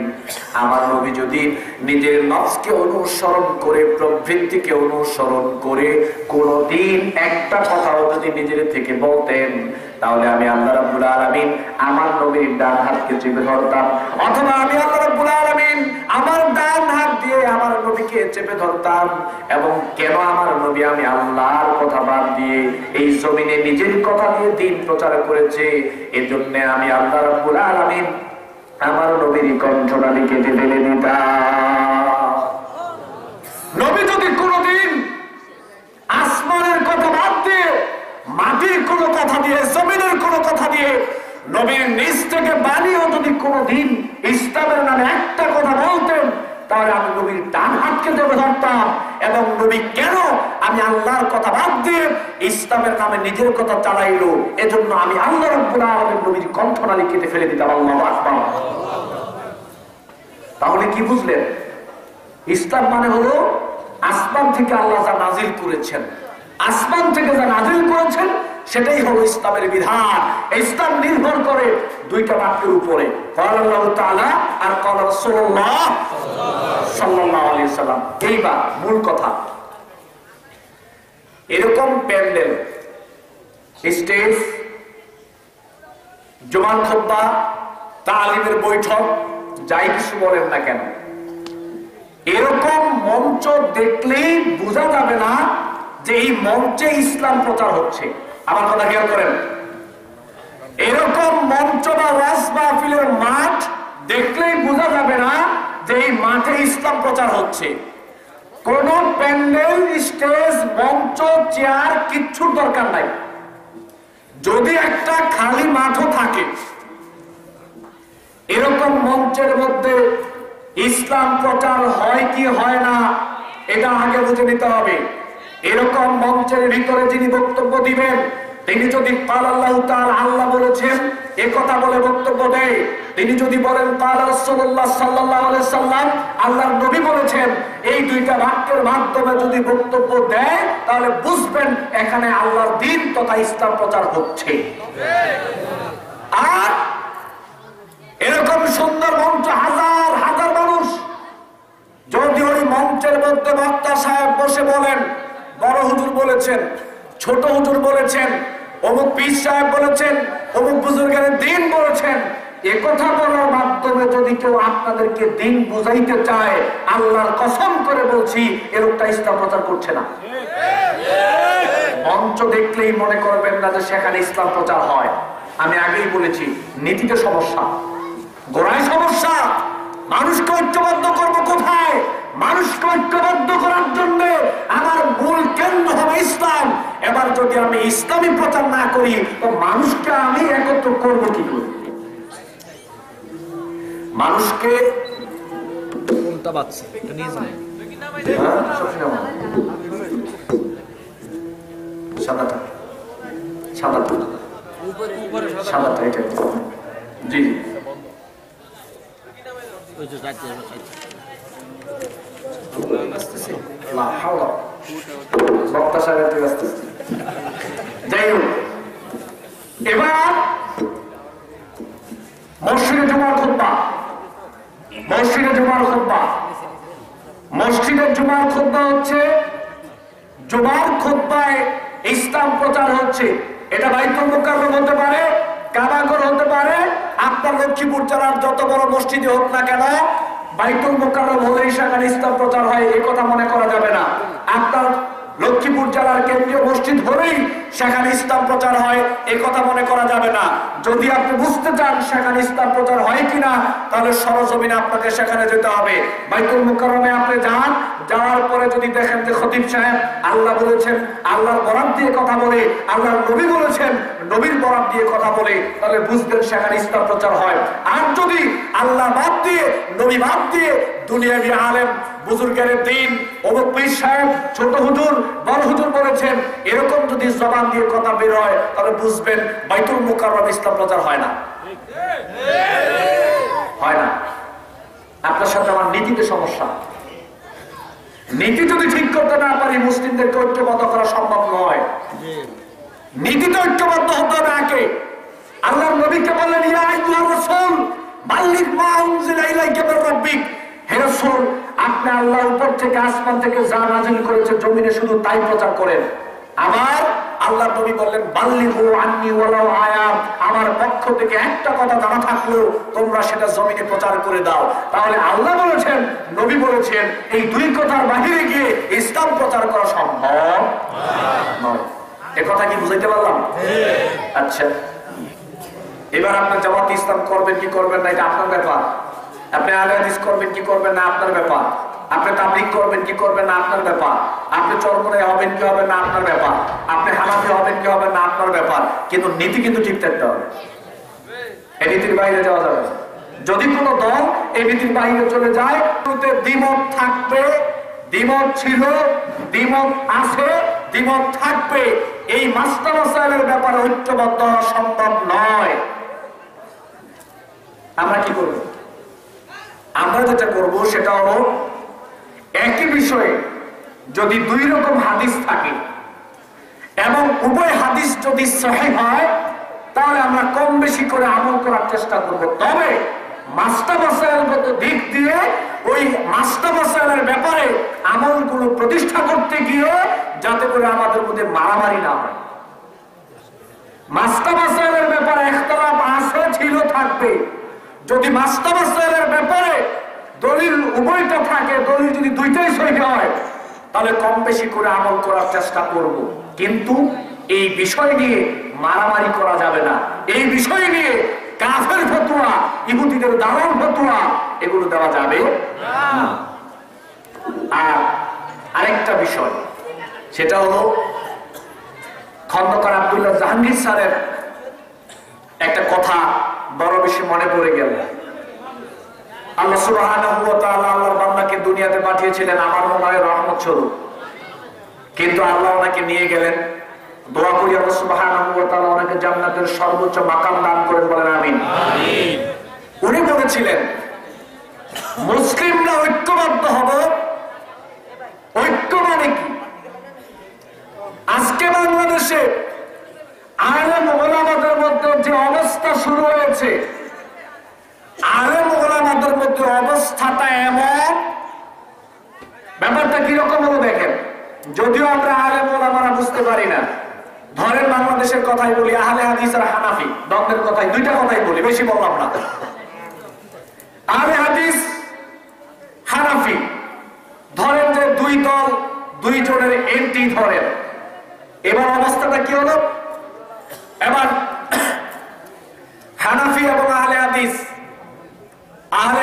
আমার নবী যদি নিজের নফসকে অনুসরণ করে, প্রবৃত্তিকে অনুসরণ করে কোনোদিন একটা কথাও যদি নিজের থেকে বলতেন, তাহলে আমি আল্লাহ রাব্বুল আলামিন আমার নবীর ডান হাতকে চেপে ধরতাম, অথবা আমি আল্লাহ রাব্বুল আলামিন আমার ডান হাত দিয়ে আমার নবীকে চেপে ধরতাম। এবং কেন আমার নবী আমি আল্লাহর কথা বাদ দিয়ে এই জমিনে নিজের কথা দিয়ে দিন প্রচার করেছে, এজন্য আমি আল্লাহ রাব্বুল আলামিন আমার নবীর কণ্ঠনালী কেটে ফেলে দিতাম। নবী যদি কোনোদিন আসমানের কথা বাদ দিয়ে, মাটির কোনো কথা দিয়ে, জমিনের কোনো কথা দিয়ে, নবীর নিজ থেকে বানিয়েও যদি কোনোদিন ইসলামের নামে একটা কথা বলতেন, তাহলে আমি নবীর ডান হাতকে চেপে ধরতাম। এবং নবী কেন আমি আল্লাহর কথা বাদ দিয়ে ইসলামের নামে নিজের কথা চালাইলো, এজন্য আমি আল্লাহ রাব্বুল আলামিন নবীর কণ্ঠনালী কেটে ফেলে দিতাম। আল্লাহু আকবার। তাহলে কি বুঝলেন? ইসলাম মানে হলো আসমান থেকে আল্লাহ যা নাজিল করেছেন, আসমান থেকে যা নাজিল করেছেন সেটাই হলো ইসলামের বিধান। ইসলাম নির্ভর করে দুইটা বাক্যের উপরে, ক্বালা আল্লাহু তাআলা আর ক্বালা রাসূলুল্লাহ সাল্লাল্লাহু আলাইহি সাল্লাম। এইবার মূল কথা, এরকম প্যান্ডেল, স্টেজ, জুমার খুতবা, তালিমের বৈঠক, যাই কিছু বলেন না কেন, এরকম মঞ্চ দেখলেই বোঝা যাবে না যে এই মঞ্চে ইসলাম প্রচার হচ্ছে। আমার কথা খেয়াল করেন, এরকম মঞ্চ বা ওয়াজ মাহফিলের মাঠ দেখলেই বোঝা যাবে না যে এই মাঠে ইসলাম প্রচার হচ্ছে। কোন প্যান্ডেল, স্টেজ, মঞ্চ, চেয়ার কিচ্ছুর দরকার নাই। যদি একটা খালি মাঠও থাকে, এরকম মঞ্চের মধ্যে ইসলাম প্রচার হয় কি হয় না এটা আগে বুঝে নিতে হবে। এরকম মঞ্চের ভিতরে যিনি বক্তব্য দিবেন, তিনি যদি ক্বালা আল্লাহু তাআলা, আল্লাহ বলেছেন, এ কথা বলে বক্তব্য দেয়, তিনি যদি বলেন ক্বালা রাসূলুল্লাহ সাল্লাল্লাহু আলাইহি সাল্লাম, আল্লাহর নবী বলেছেন, এই দুইটা বাক্যের মাধ্যমে যদি বক্তব্য দেয়, তাহলে বুঝবেন এখানে আল্লাহর দ্বীন তথা ইসলাম প্রচার হচ্ছে। আর এরকম সুন্দর মঞ্চ, হাজার হাজার মানুষ, যদি ওই মঞ্চের মধ্যে বক্তা সাহেব বসে বলেন, বড় হুজুর বলেছেন, ছোট হুজুর বলেছেন, অমুক পীর সাহেব বলেছেন, অমুক বুজুর্গের দ্বীন বলেছেন, একথা বলার মাধ্যমে যদি কেউ আপনাদেরকে দ্বীন বুঝাইতে চায়, আল্লাহর কসম করে বলছি এ লোকটা ইসলাম প্রচার করছে না। মঞ্চ দেখলেই মনে করবেন না যে সেখানে ইসলাম প্রচার হয়। আমি আগেই বলেছি, নীতিতে সমস্যা, গোড়ায় সমস্যা। মানুষকে ঐক্যবদ্ধ করবো কোথায়? মানুষকে ঐক্যবদ্ধ করার জন্য আমার মূল কেন্দ্র হবে ইসলাম। এবার যদি আমি ইসলামী প্রচার না করি, তো মানুষকে আমি একত্র করবো কি করে? মানুষকে সাদাটা সাদাটা সাদাটা এটা জি যাই হোক, এবার মসজিদে জুমার খুতবা, মসজিদে জুমার খুতবা, মসজিদের জুমার খুতবা হচ্ছে, জুমার খুতবায় ইসলাম প্রচার হচ্ছে। এটা বাইতুল মুকাররম হতে পারে, কাবাঘর হতে পারে, আপনার লক্ষ্মীপুর জেলার যত বড় মসজিদে হোক না কেন, বাইতুল মুকাররম হলেই সেখানে ইসলাম প্রচার হয়, এই কথা মনে করা যাবে না। আপনার লক্ষ্মীপুর জেলার কেন্দ্রীয় মসজিদ হলেই সেখানে ইসলাম প্রচার হয়, এই কথা মনে করা যাবে না। যদি আপনি বুঝতে চান সেখানে ইসলাম প্রচার হয় কিনা, তাহলে সরজমিনে আপনাকে সেখানে যেতে হবে। বাইতুল মুকাররমে আপনি যান, যাওয়ার পরে যদি দেখেন যে খতিব সাহেব আল্লাহ বলেছেন, আল্লাহর বরাত দিয়ে কথা বলে, আল্লাহর নবী বলেছেন, নবীর বরাত দিয়ে কথা বলে, তাহলে বুঝবেন সেখানে ইসলাম প্রচার হয়। আর যদি আল্লাহ বাদ দিয়ে, নবী বাদ দিয়ে দুনিয়াবি আলেম, বুজুর্গের দ্বীন, অমুক পীর সাহেব, ছোট হুজুর, বড় হুজুর বলেছেন, এরকম যদি জবান দিয়ে কথা বের হয়, তাহলে বুঝবেন বাইতুল মুকাররম ইসলাম প্রচার হয় না, হয় না। আপনার সাথে আমার নীতিতে সমস্যা। নীতি যদি ঠিক করতে না পারি, মুসলিমদেরকে ঐক্যবদ্ধ করা সম্ভব নয়। নীতিতে ঐক্যবদ্ধ হতে হবে আগে। আল্লাহর নবীকে বললেন, ইয়া আইয়ুহার রাসূল বাল্লিগ মা উনজিলা ইলাইকা মির রাব্বিক। হে রাসূল, আপনি আল্লাহর উপর থেকে আসমান থেকে যা নাযিল করেছে জমিনে শুধু তাই প্রচার করেন। আবার আল্লাহর নবী বললেন, বাল্লিগু আন্নী ওয়ালাউ আয়াত, আমার পক্ষ থেকে একটা কথা জানা থাকলেও তোমরা সেটা জমিনে প্রচার করে দাও। তাহলে আল্লাহ বলেছেন, নবী বলেছেন, এই দুই কথার বাহিরে গিয়ে ইসলাম প্রচার করা সম্ভব নয়। এ কথা কি বুঝাইতে পারলাম? আচ্ছা, এবার আপনি জামাত ইসলাম করবেন কি করবেন না এটা আপনার ব্যাপার। আপনি আহলে হাদিস করবেন কি করবেন না আপনার ব্যাপার। আপনি তাবলীগ করবেন কি করবেন না আপনার ব্যাপার। আপনি চরমনাই হবেন কি হবেন না আপনার ব্যাপার। আপনি হানাফি হবেন কি হবেন না আপনার ব্যাপার। কিন্তু নীতি কিন্তু ঠিক থাকতে হবে। এই নীতির বাইরে যাওয়া যাবে না। যদি কোনো দল এই নীতির বাইরে চলে যায়, দ্বিমত থাকবে, দ্বিমত ছিল, দ্বিমত আছে, দ্বিমত থাকবে। এই মাসলা মাসাইলের ব্যাপারে ঐক্যবদ্ধ হওয়া সম্ভব নয়। আমরা কি করব? আমরা যেটা করব সেটা হলো, একই বিষয়ে যদি দুই রকম হাদিস থাকে এবং উভয় হাদিস যদি সহিহ হয়, তাহলে আমরা কম বেশি করে আমল করার চেষ্টা করব। তবে মাসলা মাসাইলগত দিক দিয়ে ওই মাসলা মাসাইলের ব্যাপারে আমলগুলো প্রতিষ্ঠা করতে গিয়ে যাতে করে আমাদের মধ্যে মারামারি না হয়। মাসলা মাসাইলের ব্যাপারে ইখতিলাফ আছে, ছিল, থাকবে। যদি মাসলা মাসাইলের ব্যাপারে দলিল উভয়টা থাকে, দলিল যদি দুইটাই সহিহ হয়, তাহলে কম বেশি করে আমল করার চেষ্টা করব। কিন্তু এই বিষয় নিয়ে মারামারি করা যাবে না। এই বিষয় নিয়ে কাফের ফতোয়া, ইহুদিদের দালাল ফতোয়া এগুলো দেওয়া যাবে না। আর আরেকটা বিষয়, সেটা হলো খন্দকার আব্দুল্লাহ জাহাঙ্গীর স্যারের একটা কথা বড় বেশি মনে পড়ে গেল। আল্লাহ সুবহানাহু ওয়া তাআলা আল্লাহর বান্দাকে দুনিয়াতে পাঠিয়েছিলেন আমার মনে হয় রহমত স্বরূপ, কিন্তু আল্লাহ ওনাকে নিয়ে গেলেন। দোয়া করি আল্লাহ সুবহানাহু ওয়া তাআলা ওনাকে জান্নাতের সর্বোচ্চ মাকাম দান করেন, বলেন আমিন। উনি বলেছিলেন, মুসলিমরা ঐক্যবদ্ধ হবে। ঐক্য মানে কি? আজকে বাংলাদেশে আলেম ওলামাদের মধ্যে যে অবস্থা শুরু হয়েছে, আলেম ওলামাদের মধ্যে অবস্থাটা এমন, ব্যাপারটা কিরকম হলো দেখেন। যদিও আমরা আলেম ওলামারা বুঝতে পারি না। ধরেন বাংলাদেশের কথাই বলি, আহলে হাদিস আর হানাফি দ্বন্দ্বের কথাই, দুইটা কথাই বলি, বেশি বললাম না। আহলে হাদিস হানাফি ধরেন যে দুই দল, দুইজনের এন্টি ধরেন। এবার অবস্থাটা কি হলো? এবার হানাফি এবং আহলে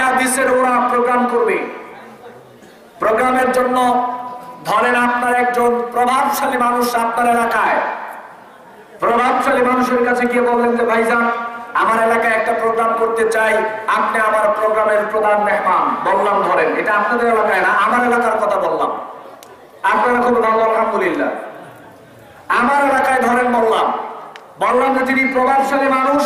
হাদিসের ওরা প্রোগ্রাম করবে। প্রোগ্রামের জন্য ধরেন আপনার একজন প্রভাবশালী মানুষ আপনার এলাকায়, প্রভাবশালী মানুষের কাছে গিয়ে বললেন যে ভাইজান, আমার এলাকায় একটা প্রোগ্রাম করতে চাই, আপনি আমার প্রোগ্রামের প্রধান মেহমান। বললাম ধরেন, এটা আপনাদের এলাকায় না, আমার এলাকার কথা বললাম। আপনারা খুব ভালো, আলহামদুলিল্লাহ। আমার এলাকায় ধরেন বললাম যে যিনি প্রভাবশালী মানুষ,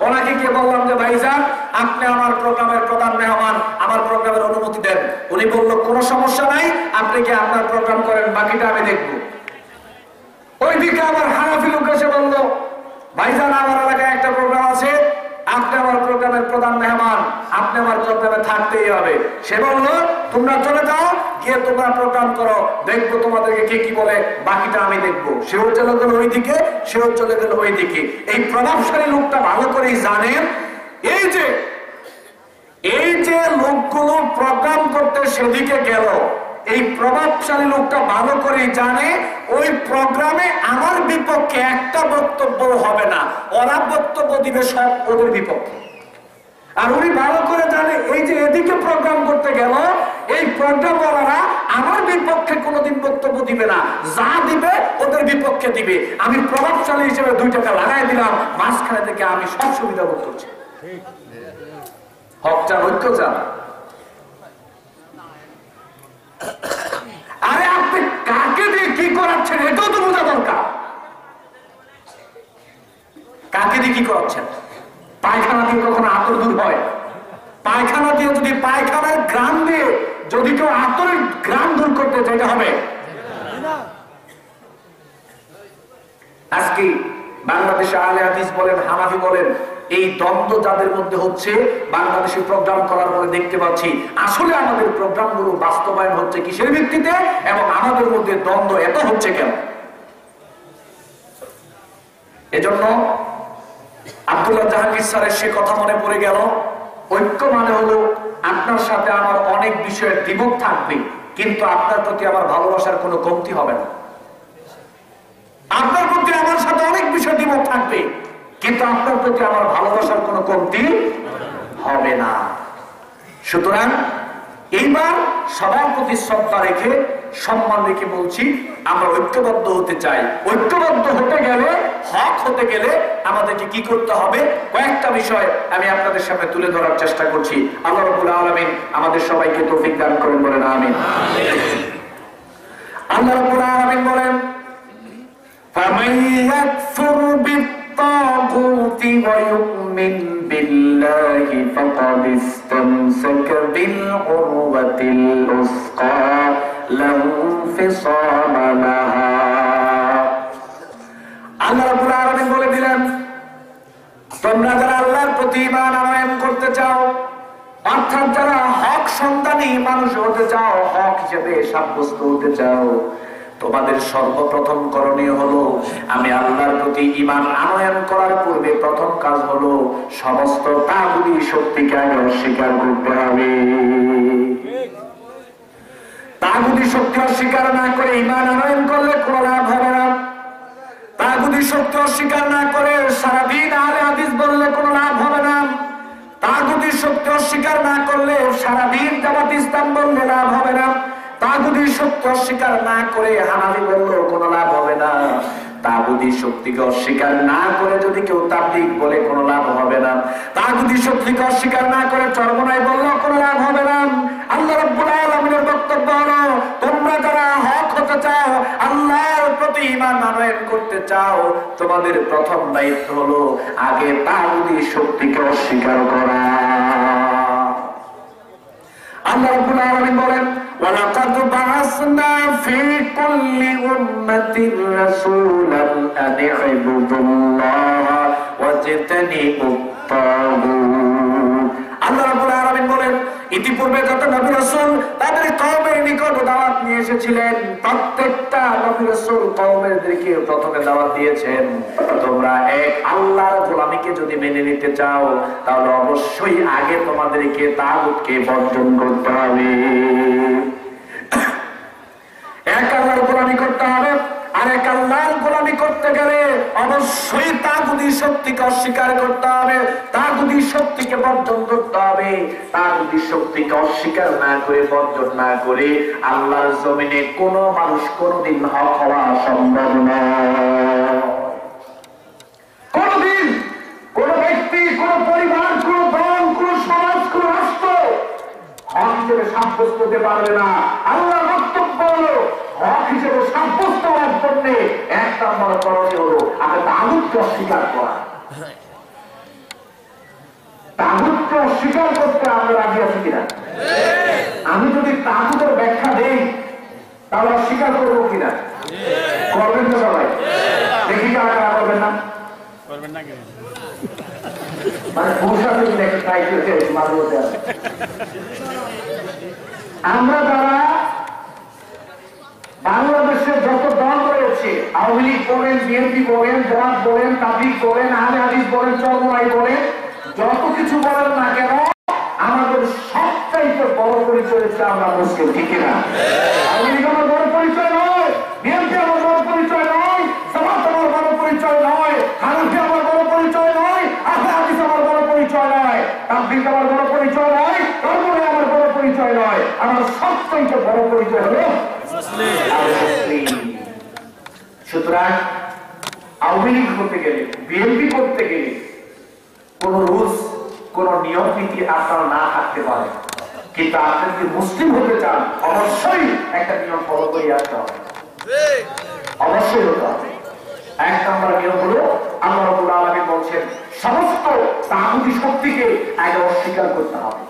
ওনাকে গিয়ে বললাম যে ভাইজান, আপনি আমার প্রোগ্রামের প্রধান মেহমান, আমার প্রোগ্রামের অনুমতি দেন। উনি বলল কোনো সমস্যা নাই, আপনি কি আপনার প্রোগ্রাম করেন, বাকিটা আমি দেখবো। ওইদিকে আমার হানাফি লোক এসে বলল, ভাইজান আমার এলাকায় একটা প্রোগ্রাম আছে, আপনি আমার প্রোগ্রামের প্রধান মেহমান, আপনি আমার প্রোগ্রামে থাকতেই হবে। সে বলল তোমরা চলে যাও, গিয়ে তোমরা প্রোগ্রাম করো, দেখবো তোমাদেরকে কে কি বলে, বাকিটা আমি দেখবো। সেও চলে গেল ওইদিকে, সেও চলে গেল ওইদিকে। এই প্রভাবশালী লোকটা ভালো করেই জানেন, এই যে লোকগুলো প্রোগ্রাম করতে সেদিকে গেল, এই প্রভাবশালী লোকটা ভালো করেই জানে ওই প্রোগ্রামে আমার বিপক্ষে একটা বক্তব্য হবে না, ওরা বক্তব্য দিবে সব ওদের বিপক্ষে। আর উনি ভালো করে জানে এই যে এদিকে প্রোগ্রাম করতে গেল, এই প্রোগ্রামওয়ালারা আমার বিপক্ষে কোনোদিন বক্তব্য দিবে না, যা দিবে ওদের বিপক্ষে দিবে। আমি প্রভাবশালী হিসেবে 2 টাকা লাগাই দিলাম, মাঝখানে থেকে আমি সব সুবিধা ভোগ করছি। হকটা ঐক্য জানা। আরে আপনি কাকে দিয়ে কি করাচ্ছেন এটাও তো বোঝা দরকার। কাকে দিয়ে কি করাচ্ছেন? পায়খানা দিয়ে কখনো আতর দূর হয়? পায়খানা দিয়ে যদি পায়খানার গ্রাম দিয়ে যদি কেউ আতরের গ্রাম দূর করতে চাই, এটা হবে? আজকে বাংলাদেশে আহলে হাদিস বলেন, হানাফি বলেন, এই দ্বন্দ্ব যাদের মধ্যে হচ্ছে, বাংলাদেশে প্রোগ্রাম করার পরে দেখতে পাচ্ছি আসলে আমাদের প্রোগ্রামগুলো বাস্তবায়ন হচ্ছে কিসের ভিত্তিতে এবং আমাদের মধ্যে দ্বন্দ্ব এত হচ্ছে কেন? এজন্য আব্দুল্লাহ জাহাঙ্গীর স্যারের সে কথা মনে পড়ে গেল, ঐক্য মানে হলো আপনার সাথে আমার অনেক বিষয়ের দ্বিমত থাকবে, কিন্তু আপনার প্রতি আমার ভালোবাসার কোনো কমতি হবে না। আপনার প্রতি আমার সাথে অনেক বিষয় দ্বিমত থাকবে, কিন্তু আপনার প্রতি আমার ভালোবাসার কোনো কমতি হবে না। সুতরাং এইবার সবার প্রতি শ্রদ্ধা রেখে, সম্মান রেখে বলছি, আমরা ঐক্যবদ্ধ হতে চাই। ঐক্যবদ্ধ হতে গেলে, হক হতে গেলে আমাদেরকে কি করতে হবে? কয়েকটা বিষয় আমি আপনাদের সামনে তুলে ধরার চেষ্টা করছি। আল্লাহ রাব্বুল আলামিন আমাদের সবাইকে তৌফিক দান করেন, বলেন আমিন। আল্লাহ রাব্বুল আলামিন বলেন, ফামান ইয়াকফুর বিত-তাগুতি ওয়া ইউমিন বিল্লাহি ফাকাদ ইসতামসাকা বিল-উরওয়াতিল উসকা লা ইনফিসামা লাহা। আল্লাহ রাব্বুল আলামিন বলে দিলেন, তোমরা যারা আল্লাহর প্রতি ঈমান আনয়ন করতে চাও, অর্থাৎ যারা হক সন্তানী মানুষ হতে চাও, হক হিসেবে সাব্যস্ত হতে চাও, তোমাদের সর্বপ্রথম করণীয় হলো, আমি আল্লাহর প্রতি ঈমান আনয়ন করার পূর্বে প্রথম কাজ হলো সমস্ত তাগুতি শক্তিকে আগে অস্বীকার করতে হবে। তাগুতি শক্তি অস্বীকার না করে ঈমান আনয়ন করলে কোনো লাভ হবে না। তাগুতি শক্তি অস্বীকার না করে সারাদিন আহলে হাদিস বললে কোনো লাভ হবে না। তাগুতি শক্তি অস্বীকার না করলে সারাদিন জামাত ইসলাম বললে লাভ হবে না। তাগুতি শক্তি অস্বীকার না করে হানাফি বললেও কোনো লাভ হবে না। তাগুতি শক্তিকে অস্বীকার না করে যদি কেউ তাবলীগ বলে কোনো লাভ হবে না। তাগুতি শক্তিকে অস্বীকার না করে চরমনাই বললেও কোনো লাভ হবে না। আল্লাহ রাব্বুল আলামিনের বক্তব্য হলো, তোমরা যারা হক হতে চাও, আল্লাহর প্রতি ঈমান আনয়ন করতে চাও, তোমাদের প্রথম দায়িত্ব হলো আগে তাগুতি শক্তিকে অস্বীকার করা। আল্লাহ রাব্বুল আলামিন বলেন, ওয়ালাকাদ বা'আসনা ফি কুল্লি উম্মাতির রাসূলান আন ই'বুদুল্লাহ ওয়াজতানিবুত তাগুত। আল্লাহ রাব্বুল আলামিন বলেন, ইতিপূর্বে যত নবী রাসূল তাদের কওমের নিকট দাওয়াত নিয়ে এসেছিলেন, প্রত্যেকটা নবী রাসূল কওমেরদেরকে প্রথমে দাওয়াত দিয়েছেন, তোমরা এক আল্লাহর গোলামীকে যদি মেনে নিতে চাও, তাহলে অবশ্যই আগে তোমাদেরকে তাগুতকে বর্জন করতে হবে। এক আল্লাহর গোলামী করতে হবে, আর এক আল্লাহর গোলামী করতে গেলে অবশ্যই তাগুতি শক্তিকে অস্বীকার করতে হবে, তাগুতি শক্তিকে বর্জন করতে হবে। তাগুতি শক্তিকে অস্বীকার না করে, বর্জন না করে আল্লাহর জমিনে কোনো মানুষ কোনোদিন হক হওয়া সম্ভব নয়। কোনদিন কোন ব্যক্তি, কোন পরিবার, কোন দল, কোন সমাজ, কোন রাষ্ট্র হক হিসেবে সাব্যস্ত হতে পারবে না। আল্লাহর বক্তব্য হলো, হক হিসেবে সাব্যস্ত হওয়ার জন্য এক নম্বর করণীয় হলো আগে তাগুতকে অস্বীকার করা। তাগুতকে অস্বীকার করতে আমরা রাজি আছি কিনা? আমি যদি তাগুতের ব্যাখ্যা দেই, তাহলে অস্বীকার করবো কিনা? করবেন তো সবাই? দেখি কারা কারা করবেন না? করবেন না কিনা? মানে আমরা যারা বাংলাদেশের যত দল রয়েছে, আওয়ামী লীগ বলেন, বিএনপি বলেন, জামাত বলেন, তাবলীগ বলেন, আহলে হাদিস বলেন, চরমনাই বলেন, যত কিছু বলেন না কেন, আমাদের সবচাইতে বড় পরিচয় হচ্ছে আমরা মুসলিম, ঠিক না? আওয়ামী লীগ আমার বড় পরিচয় নয়, বিএনপি আমার বড় পরিচয় নয়, জামাত আমার বড় পরিচয় নয়, হানাফি আমার বড় পরিচয় নয়, আহলে হাদিস আমার বড় পরিচয় নয়, তাবলীগ আমার বড় পরিচয় নয়, চরমনাই আমার বড় পরিচয় নয়, আমার সবচাইতে বড় পরিচয় হলো মুসলিম। সুতরাং আওয়ামী লীগ করতে গেলে, বিএনপি করতে গেলে কোন রুলস, কোন নিয়ম নীতি আপনারা না থাকতে পারে, কিন্তু আপনি যদি মুসলিম হতে চান অবশ্যই একটা নিয়ম ফলো করে আসতে হবে, অবশ্যই হতে হবে। এক নম্বর নিয়ম হলো, আল্লাহ রাব্বুল আলামিন বলছেন সমস্ত তাগুতি শক্তিকে আগে অস্বীকার করতে হবে।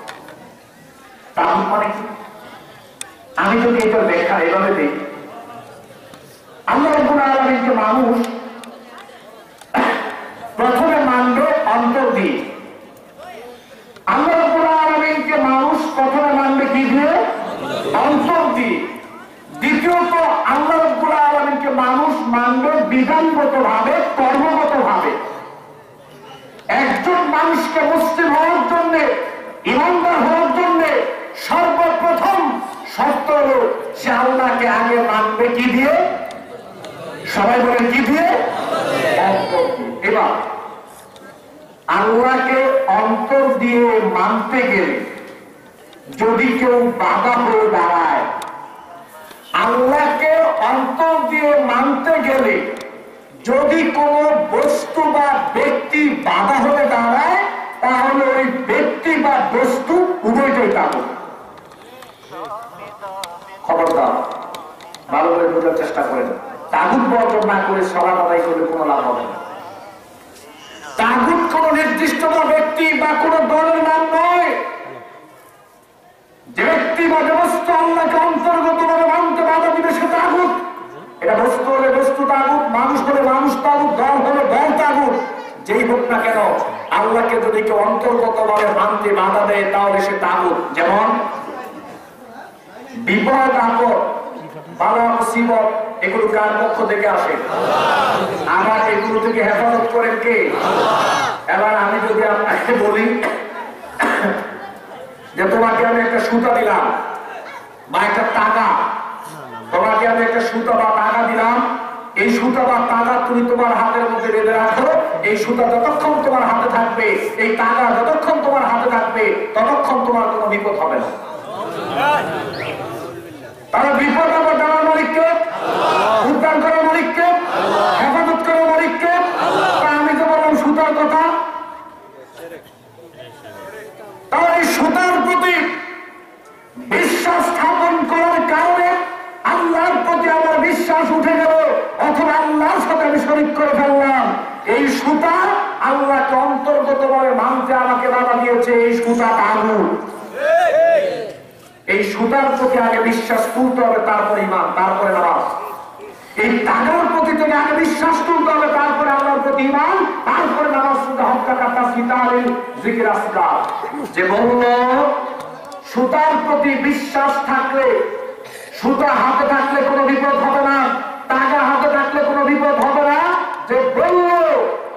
তাগুত মানে কি? আমি যদি এটার ব্যাখ্যা এভাবে দিই, আল্লাহ রাব্বুল আলামিনকে মানুষ ইমানদার হওয়ার জন্য সর্বপ্রথম শর্ত হলো সে আল্লাহকে আগে মানবে কি দিয়ে? সবাই বলেন কি দিয়ে? এবার আল্লাহকে অন্তর দিয়ে মানতে গেলে যদি কেউ বাধা হয়ে দাঁড়ায়, আল্লাহকে অন্তর দিয়ে মানতে গেলে যদি কোন বস্তু বা ব্যক্তি বাধা হয়ে দাঁড়ায়, তাহলে ওই ব্যক্তি বা বস্তু উভয়টাই তাগুত। খবরদার, ভালো করে বোঝার চেষ্টা করেন। তাগুত বর্জন না করে সবার আদায় করলে কোনো লাভ হবে না। তাগুত কোন নির্দিষ্ট ব্যক্তি বা কোন দলের নাম নয়। যে ব্যক্তি বা যে বস্তু আল্লাহকে অন্তর্গত ভাবে মানতে বাধা দিবে সে তাগুত। এটা বস্তু হলে বস্তু তাগুত, মানুষ হলে মানুষ তাগুত, দল হলে দল তাগুত। যেই হোক না কেন, আল্লাহকে যদি কেউ অন্তর্গত ভাবে মানতে বাধা দেয় তাহলে সে তাগুত। যেমন বিপদ আপদ, বালা মুসিবত, এগুলো কার পক্ষ থেকে আসে? আমার এগুলো থেকে হেফাজত করেন কে? এবার আমি যদি আপনাকে বলি যে তোমাকে আমি একটা সুতা দিলাম বা একটা টাকা, তোমাকে আমি একটা সুতা বা টাকা দিলাম, এই সুতা বা টাকা তুমি তোমার হাতের মধ্যে বেঁধে রাখো। এই সুতা যতক্ষণ তোমার হাতে থাকবে, এই টাকা যতক্ষণ তোমার হাতে থাকবে, ততক্ষণ তোমার কোনো বিপদ হবে না। তারা বিপদ আপদ দেওয়ার মালিককে, উদ্ধার করার মালিককে, হেফাজত করার মালিককে। আমি তো বললাম সুতার কথা। তাহলে এই সুতার প্রতি বিশ্বাস স্থাপন করার কারণে আল্লাহর প্রতি আমার বিশ্বাস উঠে গেল, অথবা আল্লাহর সাথে আমি শরীক করে ফেললাম। এই সুতা আল্লাহকে অন্তর্গত ভাবে মানতে আমাকে বাধা দিয়েছে। এই সুতা তাগুত। এই সুতার প্রতি আগে বিশ্বাস তুলতে হবে, তারপরে ঈমান, তারপরে নামাজ। এই টাকার প্রতি থেকে আগে বিশ্বাস তুলতে হবে, তারপরে আল্লাহর প্রতি ঈমান, তারপরে নামাজ। যে বলল সুতার প্রতি বিশ্বাস থাকলে, সুতা হাতে থাকলে কোনো বিপদ হবে না, টাকা হাতে থাকলে কোনো বিপদ হবে না। যে বলল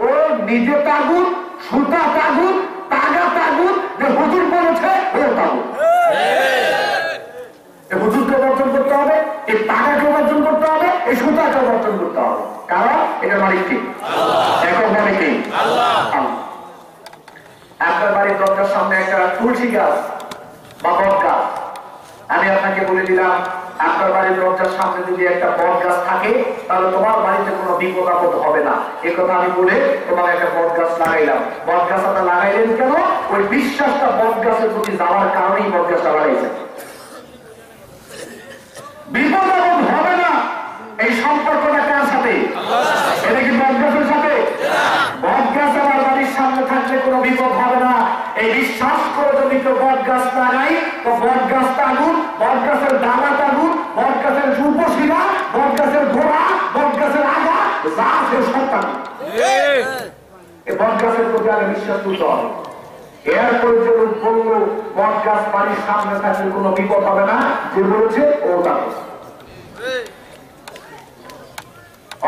ও নিজে তাগুত, সুতা তাগুত, টাকা তাগুত, যে হুজুর বলেছে ও তাগুত। হুজুরকে বর্জন করতে হবে, এই টাকাকে বর্জন করতে হবে, এই সুতাকে বর্জন করতে হবে। কারণ এটা মালিক কি? এখন মানে কি? আপনার বাড়ির দরজার সামনে একটা তুলসী গাছ বা বট গাছ, আমি আপনাকে বলে দিলাম আপনার বাড়ির দরজার সামনে যদি একটা বট গাছ থাকে, তাহলে তোমার বাড়িতে কোনো বিপদ আপদ হবে না। এই কথা আমি বলে তোমার একটা বট গাছ লাগাইলাম। বট গাছ আপনার লাগাইলেন কেন? ওই বিশ্বাসটা বট গাছের প্রতি যাওয়ার কারণেই বট গাছটা লাগাইছে। বিপদ আপদ হবে না, এই সম্পর্কটা কার সাথে? এটা কি বট গাছের সাথে? বট গাছ আমার বাড়ির সামনে থাকলে কোনো বিপদ হবে না। এই বিশ্বাস করে যদি কেউ বট গাছ লাগাই, তো বট গাছ তাগুত, বট গাছের ডালা তাগুত, বট গাছের রূপশিলা, বট গাছের গোড়া, বট গাছের আগা, যা আছে সব তাগুত। এই বট গাছের প্রতি আগে বিশ্বাস তুলতে হবে। এরপরে যে লোক বললো বট গাছ বাড়ির সামনে থাকলে কোনো বিপদ হবে না, যে বলেছে ও তাগুত।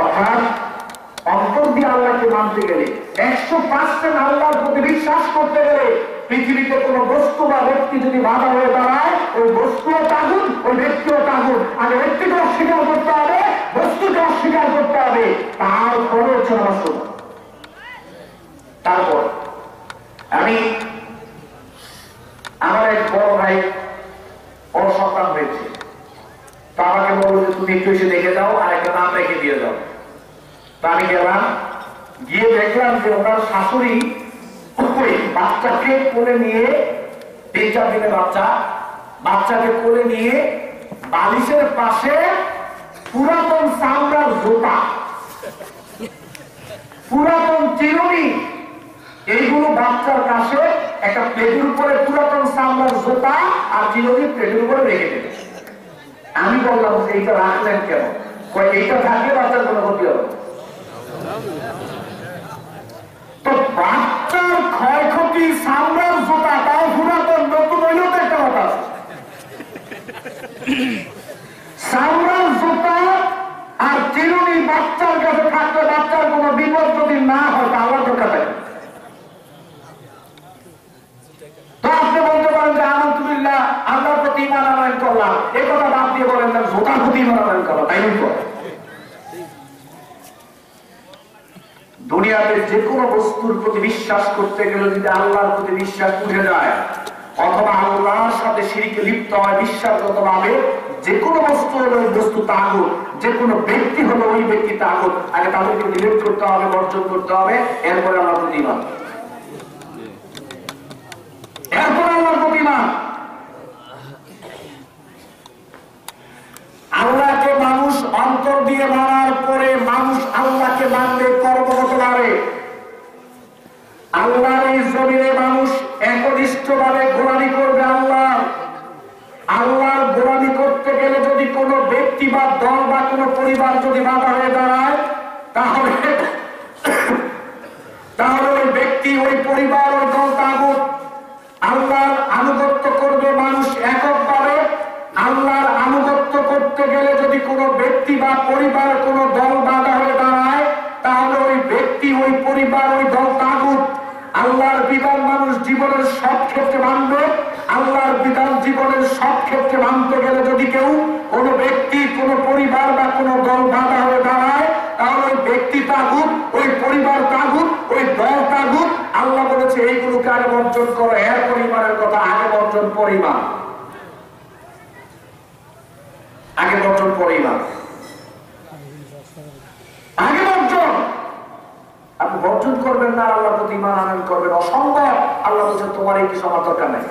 অর্থাৎ অন্তর দিয়ে আল্লাহকে মানতে গেলে, 100% আল্লাহর প্রতি বিশ্বাস করতে গেলে, পৃথিবীতে কোনো বস্তু বা ব্যক্তি যদি বাধা হয়ে দাঁড়ায়, ওই বস্তুও তাগুত, ওই ব্যক্তিও তাগুত। আগে ব্যক্তিকে অস্বীকার করতে হবে, বস্তুকে অস্বীকার করতে হবে, তারপরে হচ্ছে নামাজ পড়া। তারপর আমি আমার এক বড় ভাই, বড় সন্তান হয়েছে, তো আমাকে বলবো যে তুমি একটু এসে দেখে যাও আর একটা নাম রেখে দিয়ে যাও। তো আমি গেলাম, গিয়ে দেখলাম যে ওনার শাশুড়ি বাচ্চাকে কোলে নিয়ে, 3-4 দিনের বাচ্চা, বাচ্চাকে কোলে নিয়ে বালিশের পাশে পুরাতন চামড়ার জুতা, পুরাতন চিরুনি, এইগুলো বাচ্চার কাছে একটা প্লেটের উপরে পুরাতন চামড়ার জুতা আর চিরুনি প্লেটের উপরে রেখে দেবে। আমি বললাম এইটা রাখলেন কেন? এইটা থাকলে বাচ্চার কোনো ক্ষতি হবে। তো বাচ্চার ক্ষয়ক্ষতি, চামড়ার জুতা, তাও পুরাতন, নতুন হইলেও তো একটা কথা আছে। চামড়ার জুতা আর চিরুনি বাচ্চার কাছে থাকলে বাচ্চার কোনো বিপদ যদি না হয়, তা আমার দরকার থাকে। তো আপনি এই কথা বাদ দিয়ে বলেন না জোতার প্রতি মারাবেন কথা, তাই তো? দুনিয়াতে যে কোনো বস্তুর প্রতি বিশ্বাস করতে গেলে যদি আল্লাহর প্রতি বিশ্বাস উঠে যায় অথবা আল্লাহর সাথে শিরকে লিপ্ত হয় বিশ্বাসগত ভাবে, যে কোনো বস্তু হলো ওই বস্তু তাগুত, যে কোনো ব্যক্তি হলো ওই ব্যক্তি তাগুত, আগে তাদেরকে ডিলিট করতে হবে, বর্জন করতে হবে, এরপরে আল্লাহর প্রতি ঈমান, এরপরে আল্লাহর প্রতি ঈমান। আল্লাহকে মানুষ অন্তর দিয়ে মানার পরে মানুষ আল্লাহকে মানবে কর্মগত ভাবে। আল্লাহর এই জমিনে মানুষ একনিষ্ঠভাবে গোলামি করবে আল্লাহ। আল্লাহর গোলামি করতে গেলে যদি কোনো ব্যক্তি বা দল বা কোনো পরিবার যদি বাধা হয়ে দাঁড়ায়, তাহলে ওই ব্যক্তি, ওই পরিবার, ওই দল তাগুত। আল্লাহর আনুগত্য করবে মানুষ এককভাবে। আল্লাহর আনুগত্য করতে গেলে যদি কোনো ব্যক্তি বা পরিবার, কোনো দল বাধা হয়ে দাঁড়ায়, তাহলে ওই ব্যক্তি, ওই পরিবার, ওই দল তাগুত। আল্লাহর বিধান মানুষ জীবনের সব ক্ষেত্রে মানবে। আল্লাহর বিধান জীবনের সব ক্ষেত্রে মানতে গেলে যদি কেউ, কোনো ব্যক্তি, কোনো পরিবার বা কোনো দল বাধা হয়ে দাঁড়ায়, তাহলে ওই ব্যক্তি তাগুত, ওই পরিবার তাগুত, ওই দল তাগুত। আল্লাহ বলেছে এইগুলোকে আগে বর্জন করো, এর পরিমাণের কথা আগে বর্জন, পরিমাণ আগে বর্জন, পরিমাণ আগে বর্জন। আপনি বর্জন করবেন না, আল্লাহর প্রতি ঈমান আনয়ন করবেন, অসম্ভব। আল্লাহ বলছেন তোমার এই কিছু আমার দরকার নাই।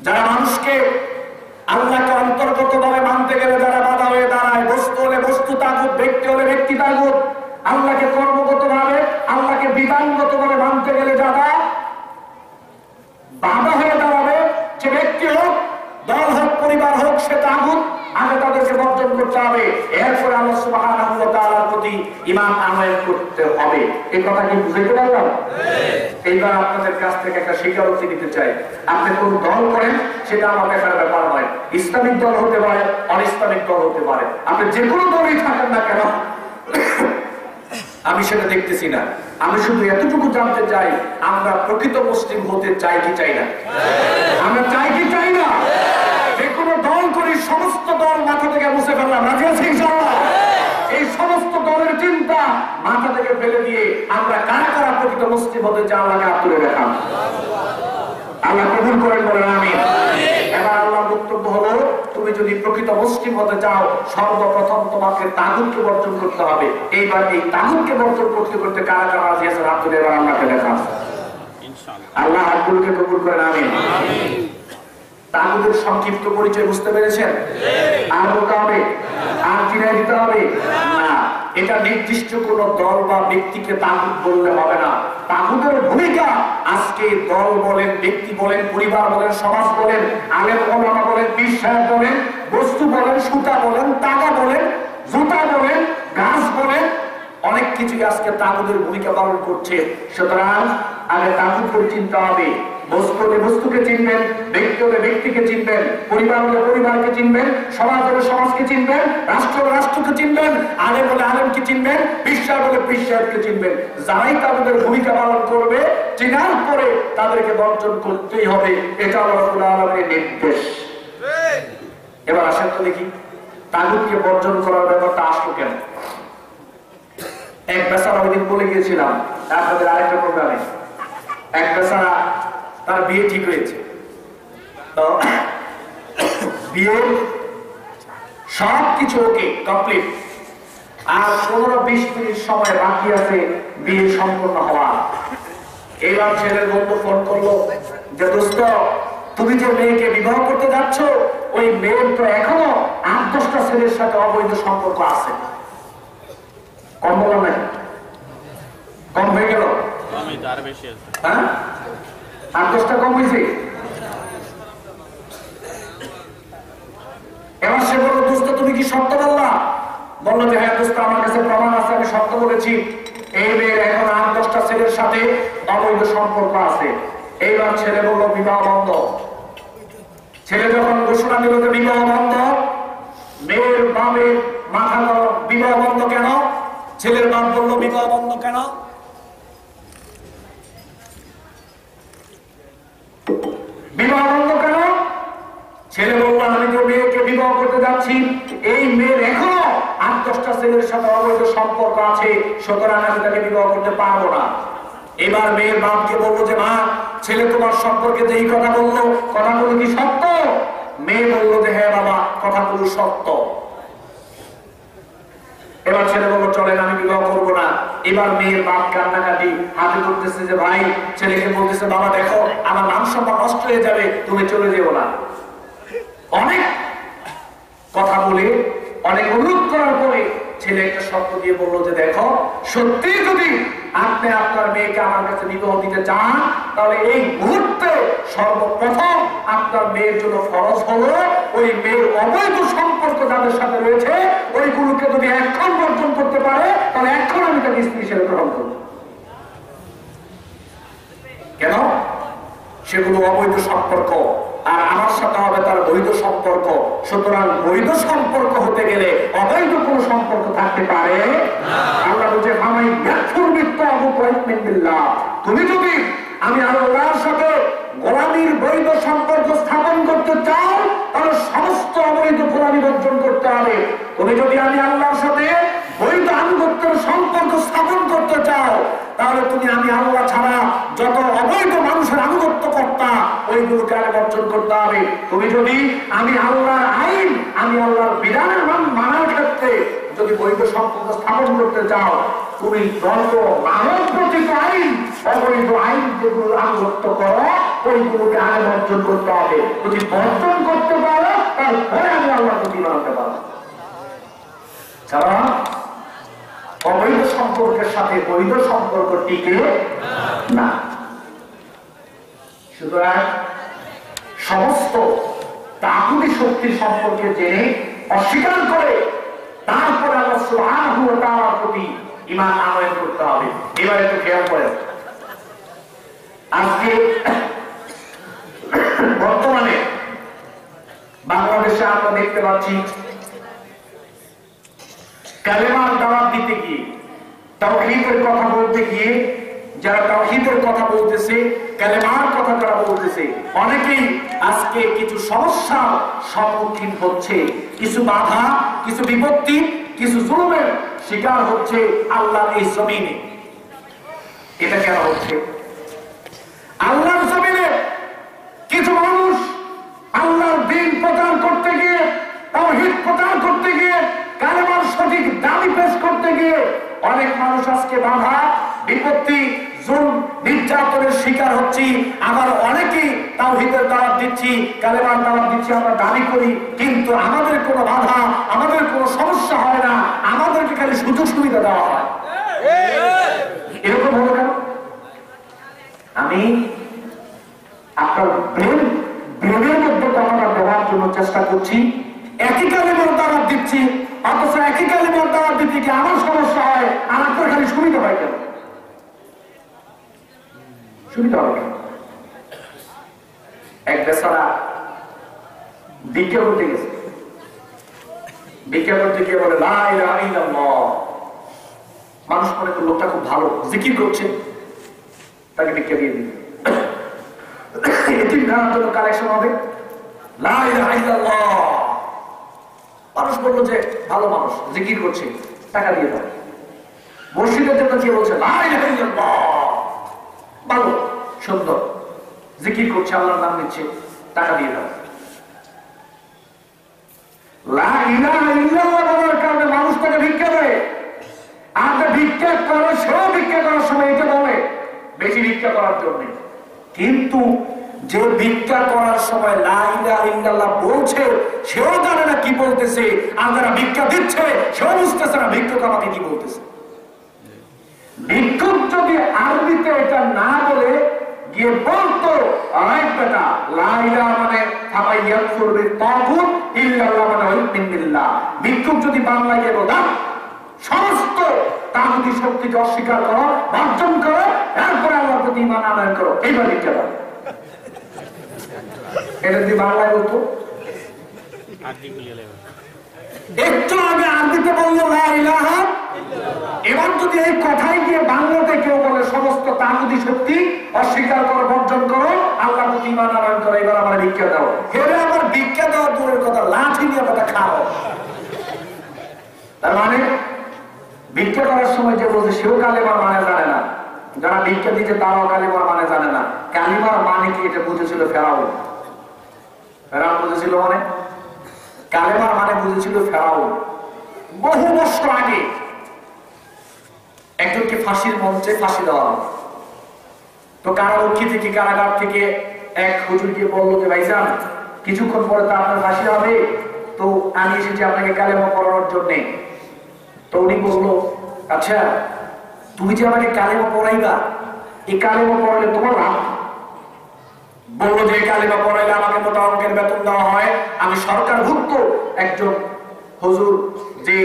যারা মানুষকে আল্লাহকে অন্তর্গত ভাবে মানতে গেলে যারা বাধা হয়ে দাঁড়ায়, বস্তু হলে বস্তু তাগুত, ব্যক্তি হলে ব্যক্তি তাগুত, আল্লাহকে কর্মগত ভাবে, আল্লাহকে বিধানগত ভাবে মানতে গেলে যারা বাধা হয়ে দাঁড়াবে, সে ব্যক্তি হোক, দল হোক, পরিবার হোক, সে তাগুত, আগে তাদেরকে বর্জন করতে হবে। এরপরে আল্লাহ সুবহানাহু ওয়া তাআলার প্রতি ঈমান আনয়ন করতে হবে। এই কথা কি বুঝাইতে পারলাম? এইবার আপনাদের কাছ থেকে একটা স্বীকারোক্তি দিতে চাই। আপনি কোন দল করেন সেটা আমার দেখার ব্যাপার নয়। ইসলামিক দল হতে পারে, অনিসলামিক দল হতে পারে, আপনি যে কোনো দলই থাকেন না কেন, আমি সেটা দেখতেছি না। আমি শুধু এতটুকু জানতে চাই, আমরা প্রকৃত মুসলিম হতে চাই কি চাই না? আমরা চাই কি চাই না? যে কোনো দল করি, সমস্ত দল মাথা থেকে মুছে ফেললাম, রাজি আছি ইনশাআল্লাহ? এই সমস্ত দলের চিন্তা মাথা থেকে ফেলে দিয়ে আমরা কারা কারা প্রকৃত মুসলিম হতে চাই আল্লাহকে হাত তুলে দেখান। আল্লাহ কবুল করেন, বলেন আমিন। এবার আল্লাহর বক্তব্য হলো, তুমি যদি প্রকৃত মুসলিম হতে চাও, সর্বপ্রথম তোমাকে তাগুতকে বর্জন করতে হবে। এইবার এই তাগুতকে বর্জন করতে করতে কারা কারা রাজি আছে হাত তুলে এবার আল্লাহকে দেখান। আল্লাহ হাতগুলোকে কবুল করেন, আমিন। তাগুতের সংক্ষিপ্ত পরিচয় বুঝতে পেরেছেন? আর বলতে হবে? আর চিনাই দিতে হবে না। এটা নির্দিষ্ট কোন দল বা ব্যক্তিকে তাগুত বললে হবে না। তাগুতের ভূমিকা আজকে দল বলেন, ব্যক্তি বলেন, পরিবার বলেন, সমাজ বলেন, আলেম ওলামা বলেন, পীর সাহেব বলেন, বস্তু বলেন, সুতা বলেন, টাকা বলেন, জুতা বলেন, গাছ বলেন, অনেক কিছু আজকে তাগুতের ভূমিকা পালন করছে। সুতরাং আগে তাগুতকে চিনতে হবে। বস্তু হলে বস্তুকে চিনবেন, ব্যক্তি হলে ব্যক্তিকে চিনবেন, পরিবার হলে পরিবারকে চিনবেন, সমাজ হলে সমাজকে চিনবেন, রাষ্ট্র হলে রাষ্ট্রকে চিনবেন, আলেম হলে আলেমকে চিনবেন, পীর সাহেব হলে পীর সাহেবকে চিনবেন। যারাই তাদের ভূমিকা পালন করবে, চিনার পরে তাদেরকে বর্জন করতেই হবে। এটা আল্লাহ রাব্বুল আলামিনের নির্দেশ। এবার আসেন তো দেখি তাগুতকে বর্জন করার ব্যাপারটা আসলো কেন। এক বেচারা ওইদিন বলে গিয়েছিলাম আপনাদের আরেকটা প্রোগ্রামে, এক বেচারা তার বিয়ে ঠিক হয়েছে, তো বিয়ে সবকিছু ওকে কমপ্লিট, আর 15-20 মিনিট সময় বাকি আছে বিয়ে সম্পন্ন হওয়া। এইবার ছেলের বন্ধু ফোন করলো যে দোস্ত, তুমি যে মেয়েকে বিবাহ করতে যাচ্ছ, ওই মেয়ের তো এখনো 8-10টা ছেলের সাথে অবৈধ সম্পর্ক আছে। কম বললাম নাকি? কম হয়ে গেল? হ্যাঁ, 8-10টা কম হয়েছে। এবার সে বললো দোস্ত তুমি কি সত্য বললা? বললো যে হ্যাঁ দোস্ত, আমার কাছে প্রমাণ আছে, আমি সত্য বলেছি। এই মেয়ের এখন 8-10টা ছেলের সাথে অবৈধ সম্পর্ক আছে। এইবার ছেলে বললো বিবাহ বন্ধ। ছেলে যখন ঘোষণা দিল যে বিবাহ বন্ধ, মেয়ের বাপের মাথা গরম, বিবাহ বন্ধ কেন? ছেলের বাপ বললো বিবাহ বন্ধ কেন? বিবাহ বন্ধ কেন? ছেলে বলল আমি তো মেয়েকে বিবাহ করতে যাচ্ছি, এই মেয়ের এখনো 8-10টা ছেলের সাথে অবৈধ সম্পর্ক আছে, সুতরাং আমি তাকে বিবাহ করতে পারবো না। এবার মেয়ের বাপকে বলবো যে মা, ছেলে তোমার সম্পর্কে যে এই কথা বললো, কথাগুলো কি সত্য? মেয়ে বললো যে হ্যাঁ বাবা, কথাগুলো সত্য। এবার ছেলে বললো চলেন আমি বিবাহ করবো না। এবার মেয়ের বাপ কান্নাকাটি হাতে করতেছে যে ভাই, ছেলেকে বলতেছে বাবা দেখো আমার নাম সম্মান নষ্ট হয়ে যাবে, তুমি চলে যেও না। অনেক কথা বলে অনেক অনুরোধ করার পরে ছেলে একটা শর্ত দিয়ে বললো যে দেখো, সত্যি যদি আপনি আপনার মেয়েকে আমার কাছে বিবাহ দিতে চান, তাহলে এই মুহূর্তে সর্বপ্রথম আপনার মেয়ের জন্য ফরজ হলো ওই মেয়ের অবৈধ সম্পর্ক যাদের সাথে রয়েছে ওইগুলোকে যদি এখন বর্জন করতে পারে, তাহলে এখন আমি তাকে স্ত্রী হিসেবে গ্রহণ করব। কেন? সেগুলো অবৈধ সম্পর্ক, আর আমার সাথে হবে তার বৈধ সম্পর্ক। সুতরাং বৈধ সম্পর্ক হতে গেলে অবৈধ কোন সম্পর্ক থাকতে পারে না। আল্লাহ বলছে মামাই ইয়াকফুর বিল্লাহ, তুমি যদি আমি আল্লাহর সাথে গোলামীর বৈধ সম্পর্ক স্থাপন করতে চাও, তাহলে সমস্ত অবৈধ গোলামী বর্জন করতে হবে। তুমি যদি আমি আল্লাহর সাথে বৈধ আনুগত্যের সম্পর্ক স্থাপন করতে চাও, তাহলে তুমি আমি আল্লাহ ছাড়া যত অবৈধ মানুষের আনুগত্য কর্তা ওইগুলোকে আগে বর্জন করতে হবে। তুমি যদি আমি আল্লাহর আইন, আমি আল্লাহর বিধানের মানার ক্ষেত্রে যদি বৈধ সম্পর্ক স্থাপন করতে চাও, তুমি যত মানব প্রতীক আইন, অবৈধ আইন যেগুলো আনুগত্য করো ওইগুলোকে আগে বর্জন করতে হবে। যদি বর্জন করতে পারো তারপরে আমি আল্লাহ প্রতি মানতে পারো। ছাড়া অবৈধ সম্পর্কের সাথে বৈধ সম্পর্ক টিকে না। সুতরাং সমস্ত তাগুতি শক্তির সম্পর্কে জেনে অস্বীকার করে তারপরে আল্লাহ সুবহানাহু ওয়া তাআলার প্রতি ঈমান আনয়ন করতে হবে। এবার একটু খেয়াল করেন, আজকে বর্তমানে বাংলাদেশে আমরা দেখতে পাচ্ছি কালেমার দাওয়াত দিতে গিয়ে, তাওহীদের কথা বলতে গিয়ে যারা তাওহীদের কথা বলতেছে, কালেমার কথা যারা বলতেছে, অনেকেই আজকে কিছু সমস্যার সম্মুখীন হচ্ছে, কিছু বাধা, কিছু বিপত্তি, কিছু জুলুমের শিকার হচ্ছে আল্লাহর এই জমিনে। এটা কেন হচ্ছে? আল্লাহর জমিনে কিছু মানুষ আল্লাহর দ্বীন প্রচার করতে গিয়ে, তাওহীদ প্রচার করতে গিয়ে, কালেমার সঠিক দাবি পেশ করতে গিয়ে অনেক মানুষ আজকে বাধা, বিপত্তি, জুলম, নির্যাতনের শিকার হচ্ছি। আবার অনেকেই তাওহীদের দাওয়াত দিচ্ছি, কালেমার দাওয়াত দিচ্ছি, আমরা দাবি করি, কিন্তু আমাদের কোনো বাধা, আমাদের কোনো সমস্যা হয় না, আমাদেরকে খালি সুযোগ সুবিধা দেওয়া হয়। এরকম হলো কেন? আমি আপনার ব্রেনের মধ্যে কথাটা দেওয়ার জন্য চেষ্টা করছি, একই কালেমার দাওয়াত দিচ্ছি, অথচ একই কালেমার দাওয়াত দিতে কি আমার সমস্যা হয়, আর আপনার খালি সুবিধা হয় কেন? সুবিধা হবে কেন? এক বেচারা ভিক্ষা করতে গেছে, ভিক্ষা করতে গিয়ে বলে লা ইলাহা ইল্লাল্লাহ। মানুষ মনে করে লোকটা খুব ভালো, জিকির করছে, তাকে ভিক্ষা দিয়ে দিল। এতিমখানার জন্য কালেকশন হবে, লা ইলাহা ইল্লাল্লাহ। মানুষ বললো যে ভালো মানুষ, জিকির করছে, টাকা দিয়ে দাও। মসজিদের জন্য কে বলছে লা ইলাহা ইল্লাল্লাহ, ভালো সুন্দর, জিকির করছে, আল্লাহর নাম নিচ্ছে, টাকা দিয়ে দাও। লা ইলাহা ইল্লাল্লাহ বলার কারণে মানুষ তাকে ভিক্ষা দেয়। আর ভিক্ষা করে, সেও ভিক্ষা করার সময় এটা বলে বেশি ভিক্ষা করার জন্য, কিন্তু যে ভিক্ষা করার সময় লা ইলাহা ইল্লাল্লাহ বলছে সেও জানে না কি বলতেছে, আর যারা ভিক্ষা দিচ্ছে সেও বুঝতেছে না ভিক্ষুক আমাকে কি বলতেছে। ভিক্ষুক যদি আরবিতে এটা না বলে গিয়ে বলতো বেটা লা ইলাহা মানে ফামাইয়াকুর বিতাগুত ইল্লাল্লাহ মানে ইউমিন বিল্লাহ, ভিক্ষুক যদি বাংলায় গিয়ে বলতো সমস্ত তাগুতি শক্তিকে অস্বীকার করো, বর্জন করো, এরপরে আল্লাহর প্রতি ঈমান আনয়ন করো, এইবার ভিক্ষা দাও। এটা যদি বাংলায় বলতো, একটু আগে আরবিতে বললো লা ইলাহা, এবার যদি এই কথাই গিয়ে বাংলাতে কেউ বলে সমস্ত তাগুতি শক্তি অস্বীকার করো, বর্জন করো, আল্লাহর প্রতি ঈমান আনয়ন করো, এবার আমার ভিক্ষা দাও। হেরে আমার ভিক্ষা দেওয়া দূরের কথা, লাঠি নিয়ে কথা খাও। তার মানে ভিক্ষা করার সময় যে বলছে সেও কালেমার মানে জানে না, যারা ভিক্ষা দিচ্ছে তারাও কালেমার মানে জানে না। কালিমার মানে কি এটা বুঝেছিল ফেরাউন। ফেরাউন বুঝেছিল মানে, কালেমার মানে বুঝেছিল ফেরাউন। বহু বছর আগে একজনকে ফাঁসির মঞ্চে ফাঁসি দেওয়া হবে। তো কারারক্ষী থেকে, কারাগার থেকে এক হুজুরকে বললো যে ভাইজান কিছুক্ষণ পরে তো আপনার ফাঁসি হবে, তো আমি এসেছি আপনাকে কালেমা পড়ানোর জন্যে। তো উনি বললো আচ্ছা তুমি যে আমাকে কালেমা পড়াইবা, এই কালেমা পড়ালে তোমার লাভ। বললো যে কালেমা পড়াইলে আমাকে মোটা অঙ্কের বেতন দেওয়া হয়, আমি সরকারভুক্ত একজন হুজুর, যে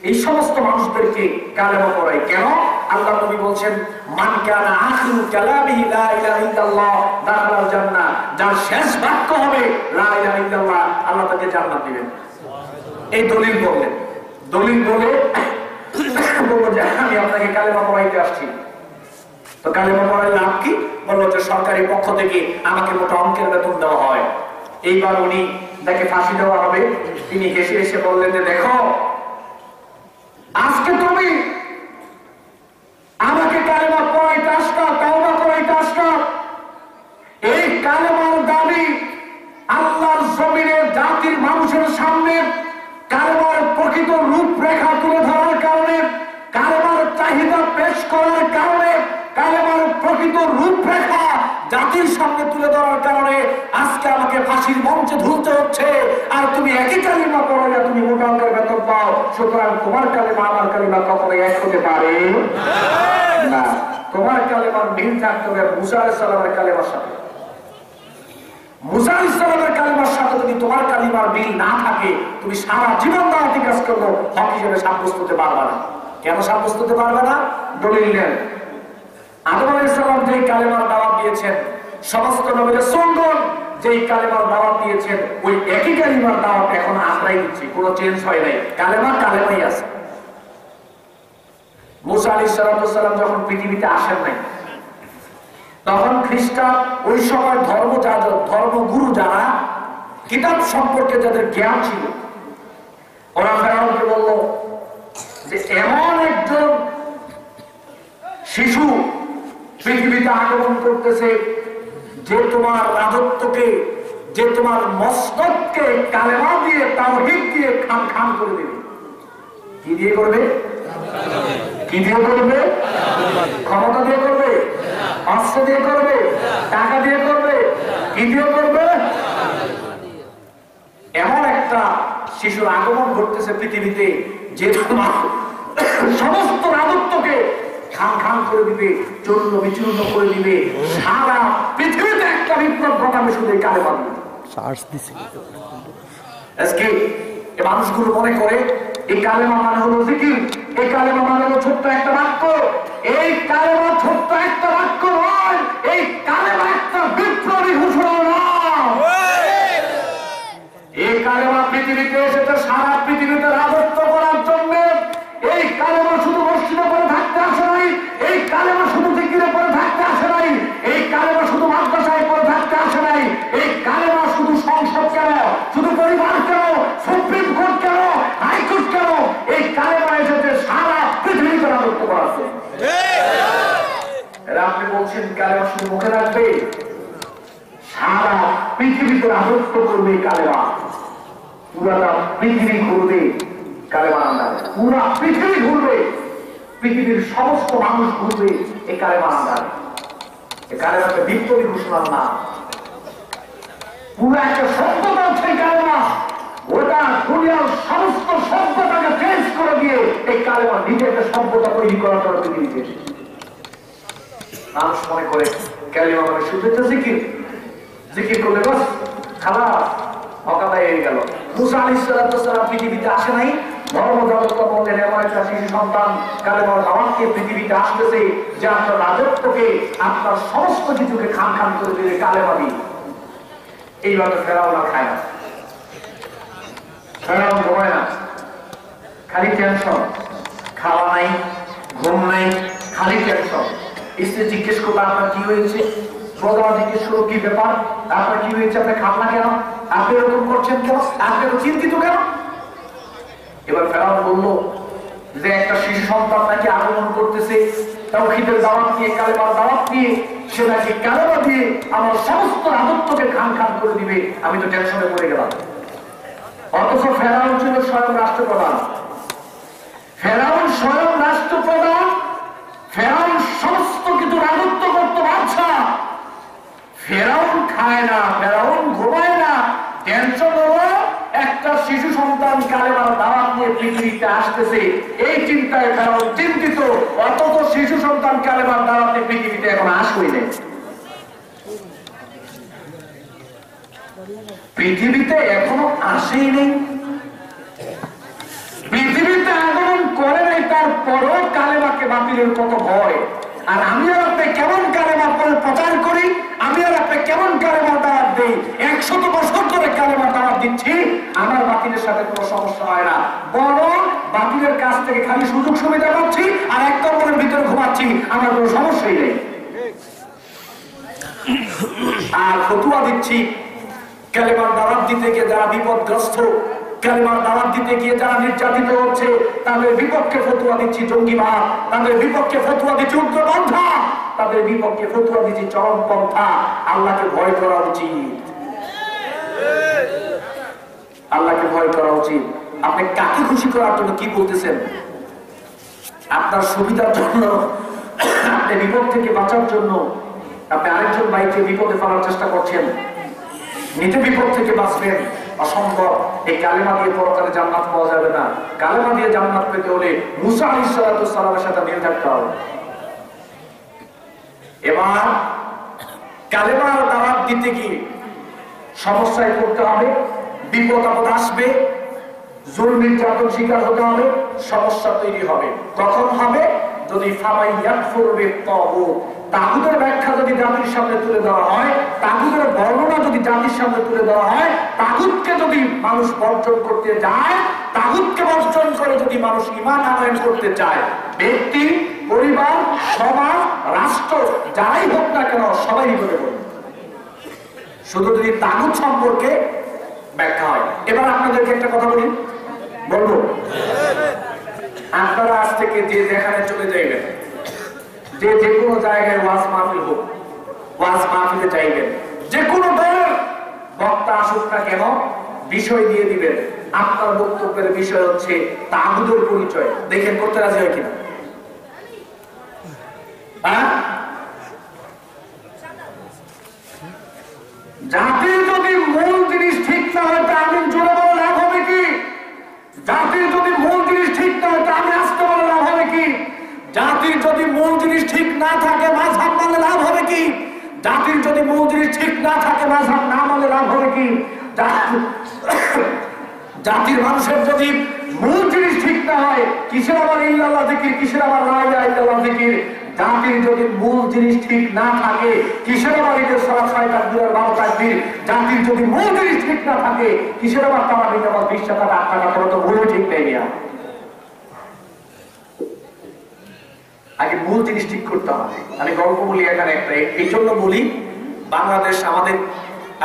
এই সমস্ত মানুষদেরকে কালেমা পড়াই। কেন? আল্লাহ নবী বলছেন মান কানা আখিরু কালামিহি লা ইলাহা ইল্লাল্লাহ দাখালাল জান্নাহ, যার শেষ বাক্য হবে লা ইলাহা ইল্লাল্লাহ, আল্লাহ তাকে জান্নাত দিবেন। এই দলিল বললেন। দলিল বলে বলবো যে আমি আপনাকে কালেমা পড়াইতে আসছি। তো কালেমা পড়ার লাভ কি? বললো যে সরকারি পক্ষ থেকে আমাকে মোটা অঙ্কের বেতন দেওয়া হয়। এইবার উনি যাকে ফাঁসি দেওয়া হবে তিনি হেসে হেসে বললেন যে দেখো আজকে তুমি আমাকে কালেমা পড়াইতে আসছো, তাওবা করাইতে আসছো। এই কালেমার দাবি আল্লাহর জমিনের জাতির মানুষের সামনে কালেমার প্রকৃত রূপরেখা তুলে ধরার কারণে, কালেমার চাহিদা পেশ করার কারণে, কালেমার প্রকৃত রূপরেখা জাতির সামনে তুলে ধরার কারণে আজকে আমাকে ফাঁসির মঞ্চে ঝুলতে হচ্ছে। আর তুমি একই কালিমা পড়ো না, তুমি মোটা অঙ্কের বেতন পাও। সুতরাং তোমার কালিমা আমার কালিমা কখনো এক হতে পারে না। তোমার কালিমার মিল থাকতে হবে মুসা আলাইহিস সালামের কালিমার সাথে। মুসা আলাইহিস সালামের কালিমার সাথে যদি তোমার কালিমার মিল না থাকে, তুমি সারা জীবন দাওয়াতি কাজ করবো হক হিসেবে সাব্যস্ত হতে পারবে না। কেন সাব্যস্ত হতে পারবে না? দলিল নেন। আদম আলাইহিস সালাম যেই কালেমার দাওয়াত দিয়েছেন, সমস্ত নবী রাসূলগণ যেই কালেমার দাওয়াত দিয়েছেন, ওই একই কালেমার দাওয়াত এখন আমরাই দিচ্ছি, কোনো চেঞ্জ হয় নাই। কালেমা কালেমাই আছে। মুসা আলাইহিস সালাম যখন পৃথিবীতে আসেন নাই, তখন খ্রিস্টান ওই সময় ধর্মযাজক, ধর্মগুরু যারা, কিতাব সম্পর্কে যাদের জ্ঞান ছিল, ওরা ফেরাউনকে বলল যে এমন একজন শিশু পৃথিবীতে আগমন করতেছে যে তোমার রাজত্বকে, যে তোমার মস্তককে কালেমা দিয়ে, তাওহীদ দিয়ে খান খান করে দেবে। কি দিয়ে করবে? কি দিয়ে করবে? ক্ষমতা দিয়ে করবে? অস্ত্র দিয়ে করবে? টাকা দিয়ে করবে? কি দিয়ে করবে? এমন একটা শিশুর আগমন ঘটতেছে পৃথিবীতে যে তোমার সমস্ত রাজত্বকে খান খান করে দিবে, চূর্ণ বিচূর্ণ করে দিবে। সারা পৃথিবীতে একটা বিপ্লব ঘটাবে শুধু এই কালেমা দিয়ে। আজকে এই মানুষগুলো মনে করে এই কালেমা মানে হলো জিকির, এই কালেমা মানে হলো ছোট্ট একটা বাক্য। এই কালেমা ছোট্ট একটা বাক্য নয়, এই কালেমা একটা বিপ্লবী ঘোষণা নয়। এই কালেমা পৃথিবীতে এসেছে সারা পৃথিবীতে রাজত্ব করার জন্য। এই কালেমা শুধু মসজিদে পড়ে থাকতে আসে নাই, এই কালেমা শুধু জিকিরে পড়ে থাকতে আসে নাই, এই কালেমা শুধু মাদ্রাসায় পড়ে থাকতে আসে নাই, এই কালেমা শুধু সংসদ কেন, শুধু পরিবার কেন, সুপ্রিম কোর্ট কেন, হাইকোর্ট কেন, এই কালেমা এসেছে সারা পৃথিবীতে রাজত্ব করার জন্য। আপনি বলছেন কালেমা শুধু মুখে রাখবে? সারা পৃথিবীতে রাজত্ব করবে কালেমা। পুরাটা পৃথিবী ঘুরবে কালেমার আন্দারে, পুরা পৃথিবী ঘুরবে, পৃথিবীর সমস্ত মানুষ ঘুরবে এই কালেমার আন্দারে। এই কালেমাকে বিপ্লবী ঘোষণার না, পুরো একটা সভ্যতা হচ্ছে এই কালেমা। ওটা দুনিয়ার সমস্ত সভ্যতাকে চেঞ্জ করে দিয়ে এই কালেমা নিজে একটা সভ্যতা তৈরি করার জন্য পৃথিবীতে। মানুষ মনে করে কালেমা মানে শুধু একটা জিকির, জিকির করলে বাস খালাস অকাদায় হয়ে গেল। মুসা আলাইহিস সালাম পৃথিবীতে আসে নাই, ধর্মযাজক বললেন এমন একটা শিশু সন্তান কালেমার দাওয়াতকে পৃথিবীতে আসতেছে যে আপনার রাজত্বকে, আপনার সমস্ত কিছুকে খান খান করে দিলে কালেমা দিয়ে। এইভাবে ফেরাউন আর খায় না, ফেরাউন ঘুমায় না, খালি টেনশন, খাওয়া নাই, ঘুম নাই, খালি টেনশন। স্ত্রী জিজ্ঞেস করলো আপনার কি হয়েছে? প্রদান থেকে শুরু কি ব্যাপার, আপনার কি হয়েছে, আপনি খান না কেন, আপনি এরকম করছেন কেন, আপনি এত চিন্তিত কেন? এবার ফেরাউন বলল যে একটা শিশু সন্তান নাকি আগমন করতেছে, তাওহীদের দাওয়াত দিয়ে, কালেমার দাওয়াত দিয়ে, সে নাকি কালেমা দিয়ে আমার সমস্ত রাজত্বকে খান খান করে দিবে। আমি তো টেনশনে পড়ে গেলাম। অথচ ফেরাউন ছিল স্বয়ং রাষ্ট্রপ্রধান, ফেরাউন স্বয়ং রাষ্ট্রপ্রধান, ফেরাউন সমস্ত কিছু রাজত্ব করতে পারছে। ফেরাউন খায় না, ফেরাউন ঘুমায় না, টেনশন হলো একটা শিশু সন্তান কালেমার দাওয়াত নিয়ে পৃথিবীতে আসতেছে, এই চিন্তায় ফেরাউন চিন্তিত। অথচ শিশু সন্তান কালেমার দাওয়াত নিয়ে পৃথিবীতে এখন আসবেই নেই, পৃথিবীতে এখনো আসেই নেই, পৃথিবীতে আগমন করে নাই, তারপরও কালেমাকে বাতিলের কত ভয়। আর আমি আর আপনি কেমন কালেমা প্রচার করি, আমি আর আপনি কেমন কালেমার দাওয়াত দেই, 100 বছর ধরে কালেমার দাওয়াত দিচ্ছি, আমার বাতিলের সাথে কোনো সমস্যা হয় না, বরং বাতিলের কাছ থেকে খালি সুযোগ সুবিধা পাচ্ছি আর এক কবরের ভিতরে ঘুমাচ্ছি, আমার কোনো সমস্যাই নেই। আর ফতুয়া দিচ্ছি, কালেমার দাওয়াত দিতে গিয়ে যারা বিপদগ্রস্ত, কালেমার দাওয়াত দিতে গিয়ে যারা নির্যাতিত হচ্ছে, তাদের বিপক্ষে ফতুয়া দিচ্ছি জঙ্গিবাদ, তাদের বিপক্ষে ফতুয়া দিচ্ছি উগ্রপন্থা, তাদের বিপক্ষে ফতুয়া দিচ্ছি চরমপন্থা। আল্লাহকে ভয় করা উচিত, আল্লাহকে ভয় করা উচিত। আপনি কাকে খুশি করার জন্য কি বলতেছেন? আপনার সুবিধার জন্য, আপনি বিপদ থেকে বাঁচার জন্য আপনি আরেকজন ভাইকে বিপদে ফেলার চেষ্টা করছেন, নিজে বিপদ থেকে বাঁচবেন, অসম্ভব। এই কালেমা দিয়ে পরকালে জান্নাত পাওয়া যাবে না। কালেমা দিয়ে জান্নাত পেতে হলে মুসা আলাইহিস সালামের সাথে মিল থাকতে হবে। এবার কালেমার দাওয়াত দিতে গিয়ে সমস্যায় পড়তে হবে, বিপদ আপদ আসবে, জুলম নির্যাতন শিকার হতে হবে, সমস্যা তৈরি হবে। কখন হবে? যদি তাগুতের ব্যাখ্যা যদি জাতির সামনে তুলে দেওয়া হয়, তাগুতের বর্ণনা যদি জাতির সামনে তুলে দেওয়া হয়, তাগুতকে যদি মানুষ বর্জন করতে যায়, তাগুতকে বর্জন করে যদি মানুষ ঈমান আনয়ন করতে চায়, ব্যক্তি, পরিবার, সমাজ, রাষ্ট্র যারাই হোক না কেন সবাই বিপদে পড়বে, শুধু যদি তাগুত সম্পর্কে ব্যাখ্যা হয়। এবার আপনাদেরকে একটা কথা বলি, বলবো, আপনারা আজ থেকে যে যেখানে চলে যাইবেন, যে যে কোনো জায়গায় ওয়াজ মাহফিল হোক, ওয়াজ মাহফিলে যাইবেন, যে কোনো দলের বক্তা আসুক না কেন, বিষয় দিয়ে দিবেন। আপনার বক্তব্যের বিষয় হচ্ছে তাগুতের পরিচয়। দেখেন করতে রাজি হয় কিনা। জাতির যদি মূল জিনিস ঠিক না হয়, আমিন জোরে বলে লাভ হবে কি? জাতির যদি মূল জিনিস ঠিক না হয়, আমি আসতে বলে লাভ হবে কি? জাতির যদি মূল জিনিস ঠিক না থাকে, মাযহাব মানে লাভ হবে কি? জাতির যদি মূল জিনিস ঠিক না থাকে, মাযহাব না মানে লাভ হবে কি? জাতির মানুষের যদি মূল জিনিস ঠিক না হয়, কিসের আবার ইল্লাল্লাহ জিকির, কিসের আবার লা ইলাহা ইল্লাল্লাহ জিকির? জাতির যদি মূল জিনিস ঠিক না থাকে, কিসের আবার ঈদের সালাত, 6 তাকবীর, 12 তাকবীর? জাতির যদি মূল জিনিস ঠিক না থাকে, কিসের আবার তারাবির নামাজ, 20 টাকা, 8 টাকা করে? তো মূল ঠিক নেই। আগে মূল জিনিস ঠিক করতে হবে। আমি গল্প বলি এখানে একটা, এই জন্য বলি, বাংলাদেশ আমাদের,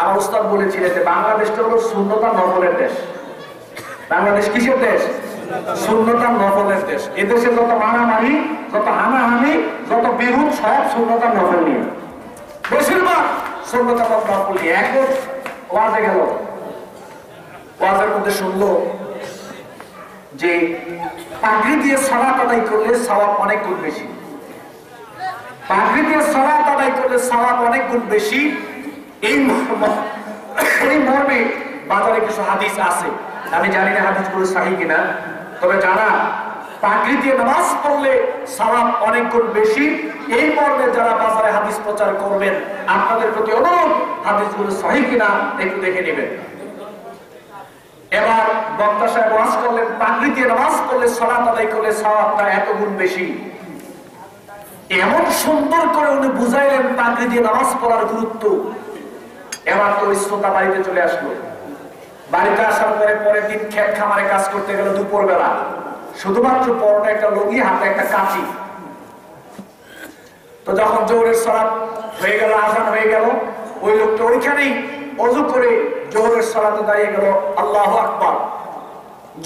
আমার উস্তাদ বলেছিলেন যে বাংলাদেশটা হলো সুন্নতার নফলের দেশ। বাংলাদেশ কিসের দেশ? সুন্নতার নফলের দেশ। এদেশে যত মারামারি, যত হানাহানি, যত বিরোধ, সব সুন্নতার নফল নিয়ে, বেশিরভাগ সুন্নতার নফল নিয়ে। এখন ওয়াজে গেল, ওয়াজের মধ্যে শুনলো যে পাগড়ি দিয়ে সালাত আদায় করলে সওয়াব অনেক গুণ বেশি, পাগড়ি দিয়ে সালাত আদায় করলে সওয়াব অনেক গুণ বেশি। এই মর্মে বাজারে কিছু হাদিস আছে, আমি জানি না হাদিসগুলো সহিহ কিনা, তবে যারা পাগড়ি দিয়ে নামাজ পড়লে সওয়াব অনেক গুণ বেশি, এই মর্মে যারা বাজারে হাদিস প্রচার করবেন, আপনাদের প্রতি অনুরোধ, হাদিসগুলো সহিহ কিনা একটু দেখে নেবেন। এবার বক্তা সাহেব ওয়াজ করলেন, পাগড়ি দিয়ে নামাজ পড়লে, সালাত আদায় করলে সওয়াবটা এত গুণ বেশি। এমন সুন্দর করে উনি বুঝাইলেন পাগড়ি দিয়ে নামাজ পড়ার গুরুত্ব। এবার তো শ্রোতা বাড়িতে চলে আসলো। বাড়িতে আসার পরে পরের দিন ক্ষেত খামারে কাজ করতে গেল দুপুর বেলা, শুধুমাত্র পরনে একটা লুঙ্গি, হাতে একটা কাঁচি। তো যখন জোহরের সালাত হয়ে গেল, আজান হয়ে গেল, ওই লোকটা ওইখানেই ওযু করে জোহরের সালাতে দাঁড়িয়ে গেল, আল্লাহু আকবার।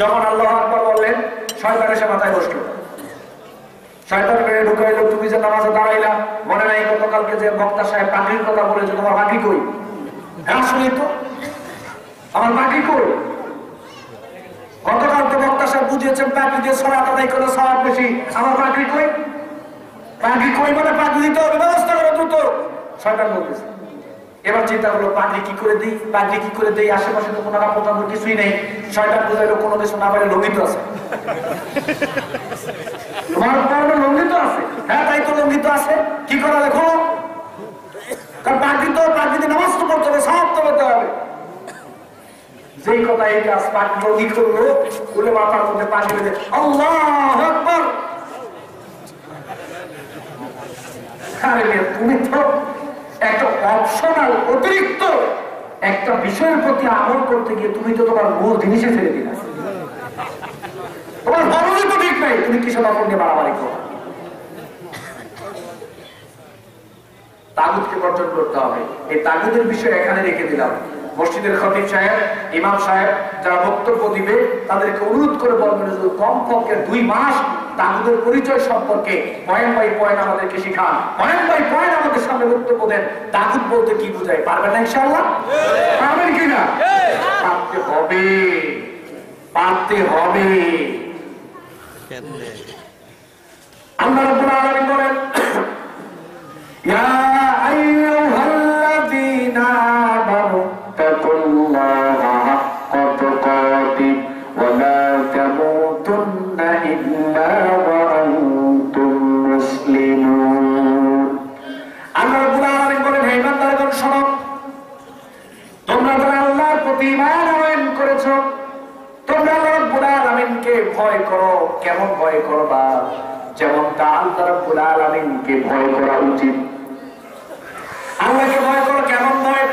যখন আল্লাহু আকবার বললেন, শয়তান এসে মাথায় বসলো। শয়তান মেরে ঢুকাইলো, তুমি যে নামাজে দাঁড়াইলা, মনে নাই গতকালকে যে বক্তা সাহেব পাখির কথা বলেছে, তোমার পাখি কই? হ্যাঁ শুনি তো, আমার পাখি কই? গতকাল তো বক্তা সাহেব বুঝিয়েছেন পাখি দিয়ে সালাত আদায় করে সওয়াব বেশি, আমার পাখি কই? পাখি কই মানে পাখি দিতে হবে, ব্যবস্থা করো দ্রুত। শয়তান বলতেছে। এবার চিন্তা করলো, পাখি কি করে দিই, পাখি কি করে দিই, আশেপাশে তো কোনো আপদ কিছুই নেই। শয়তান বুঝাইলো, কোনো কিছু না পারে লঙ্ঘিত আছে। তোমার উপরে লঙ্ঘিত আছে? হ্যাঁ তাই তো, লঙ্ঘিত আছে। কি করা দেখো, কারণ পাখি দিয়ে নামাজ তো পড়তে হবে, সওয়াব তো পেতে হবে। যেই কথা এই কাজ, পাখি কি করলো, কুলে মাথার মধ্যে পাখি বেঁধে আল্লাহু আকবার। তুমি তো একটা অপশনাল অতিরিক্ত একটা বিষয়ের প্রতি আমল করতে গিয়ে তুমি তো তোমার মূল জিনিসে ছেড়ে দিলে। তোমার ফরজই তো ঠিক নাই, তুমি কিসব আপন নিয়ে বাড়াবাড়ি করো। তাগুতকে বর্জন করতে হবে। এই তাগুতের বিষয় এখানে রেখে দিলাম। মসজিদের খতিব সাহেব, ইমাম সাহেব যারা বক্তব্য দিবে তাদেরকে অনুরোধ করে বলবেন, কমপক্ষে 2 মাস তাগুতের পরিচয় সম্পর্কে পয়েন্ট বাই পয়েন্ট আমাদেরকে শিখান, পয়েন্ট বাই পয়েন্ট আমাদের সামনে বক্তব্য দেন। তাগুত বলতে কি বোঝায়, পারবেন না ইনশাআল্লাহ? পারবেন কিনা? পারতে হবে, পারতে হবে। আল্লাহ রাব্বুল আলামিন বলেন, ইয়া আইয়ুহাল্লাযীনা আমানু তাকুল্লাহা হাক্কা তুকাতিহি ওয়া লা তামুতুন্না ইল্লা ওয়া আনতুম মুসলিমুন। আল্লাহ রাব্বুল আলামিন বলেন, হে ইমানদারগণ শোনো, তোমরা যারা আল্লাহর প্রতি ঈমান আনয়ন করেছো, তোমরা আল্লাহ রাব্বুল আলামিনকে ভয় করো। কেমন ভয় করবা? যেমনটা আল্লাহ রাব্বুল আলামিনকে ভয় করা উচিত। আল্লাহকে ভয় করো, কেমন ভয়?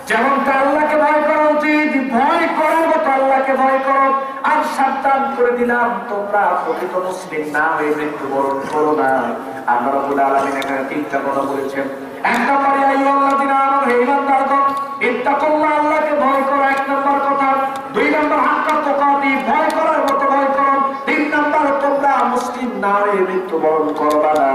যেমনটা আল্লাহকে ভয় করা উচিত, ভয় করার মতো আল্লাহকে ভয় করো। আর সাবধান করে দিলাম, তোমরা প্রকৃত মুসলিম না হয়ে মৃত্যুবরণ করো না। আল্লাহ রাব্বুল আলামিন এখানে 3টা কথা বলেছেন। 1 নম্বরে আইয়ুহাল্লাযীনা আমানু, হে ঈমানদারগণ, ইত্তাকুল্লাহ, আল্লাহকে ভয় করো, 1 নম্বর কথা। 2 নম্বর হাক্কা তুকাতিহি, ভয় করার মতো ভয় করো। 3 নম্বর, তোমরা মুসলিম না হয়ে মৃত্যুবরণ করবা না।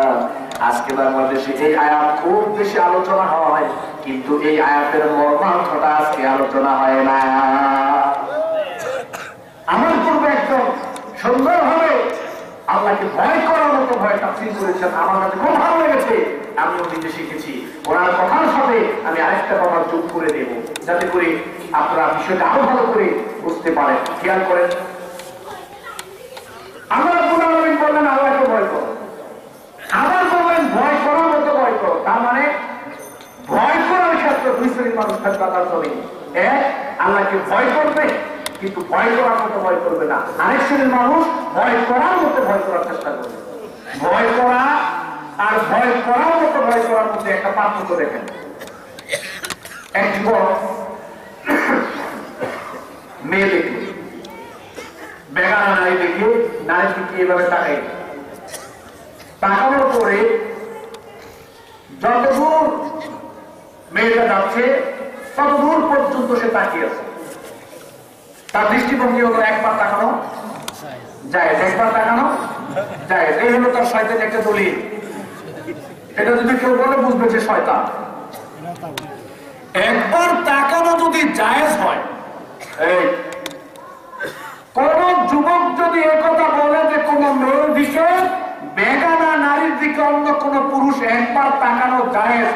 আজকে বাংলাদেশে এই আয়াত খুব বেশি আলোচনা হয়, কিন্তু এই আয়াতের মর্মার্থটা আজকে আলোচনা হয় না। আমার পূর্বে একদম সুন্দরভাবে আল্লাহকে ভয় করার মতো ভয় তাফসীর করেছেন, আমার কাছে খুব ভালো লেগেছে। আমিও নিজে শিখেছি। ওনার কথার সাথে আমি আরেকটা কথা যোগ করে দেব, যাতে করে আপনারা বিষয়টা আরো ভালো করে বুঝতে পারেন। খেয়াল করেন, আল্লাহ রাব্বুল আলামিন বললেন আল্লাহকে ভয় করো, আবার বললেন ভয় করার মতো ভয় করো। তার মানে ভয় করার ক্ষেত্রে 2 শ্রেণীর মানুষ থাকবে তার জমিনে। এক, আল্লাহকে ভয় করবে কিন্তু ভয় করার মতো ভয় করবে না। আরেক শ্রেণীর মানুষ ভয় করার মতো ভয় করার চেষ্টা করবে। ভয় করা আর ভয় করার মতো ভয় করার মধ্যে একটা পার্থক্য দেখেন। এক যুবক মেয়ে দেখে, বেগানা নারী দেখে, নারীর দিকে এভাবে তাকাই, তাকানোর পরে যতদূর মেয়েটা যাচ্ছে ততদূর পর্যন্ত সে তাকিয়ে আছে। তার দৃষ্টিভঙ্গি হলো একবার তাকানো যায়, একবার তাকানো যায়। এই হলো তার শয়তান একটা দলিল। এটা যদি কেউ বলে বুঝবে যে শয়তান। একবার তাকানো যদি জায়েজ হয়, এই কোন যুবক যদি একথা বলে যে কোন মেয়ের দিকে, বেগানা নারীর দিকে অন্য কোন পুরুষ একবার তাকানো জায়েজ,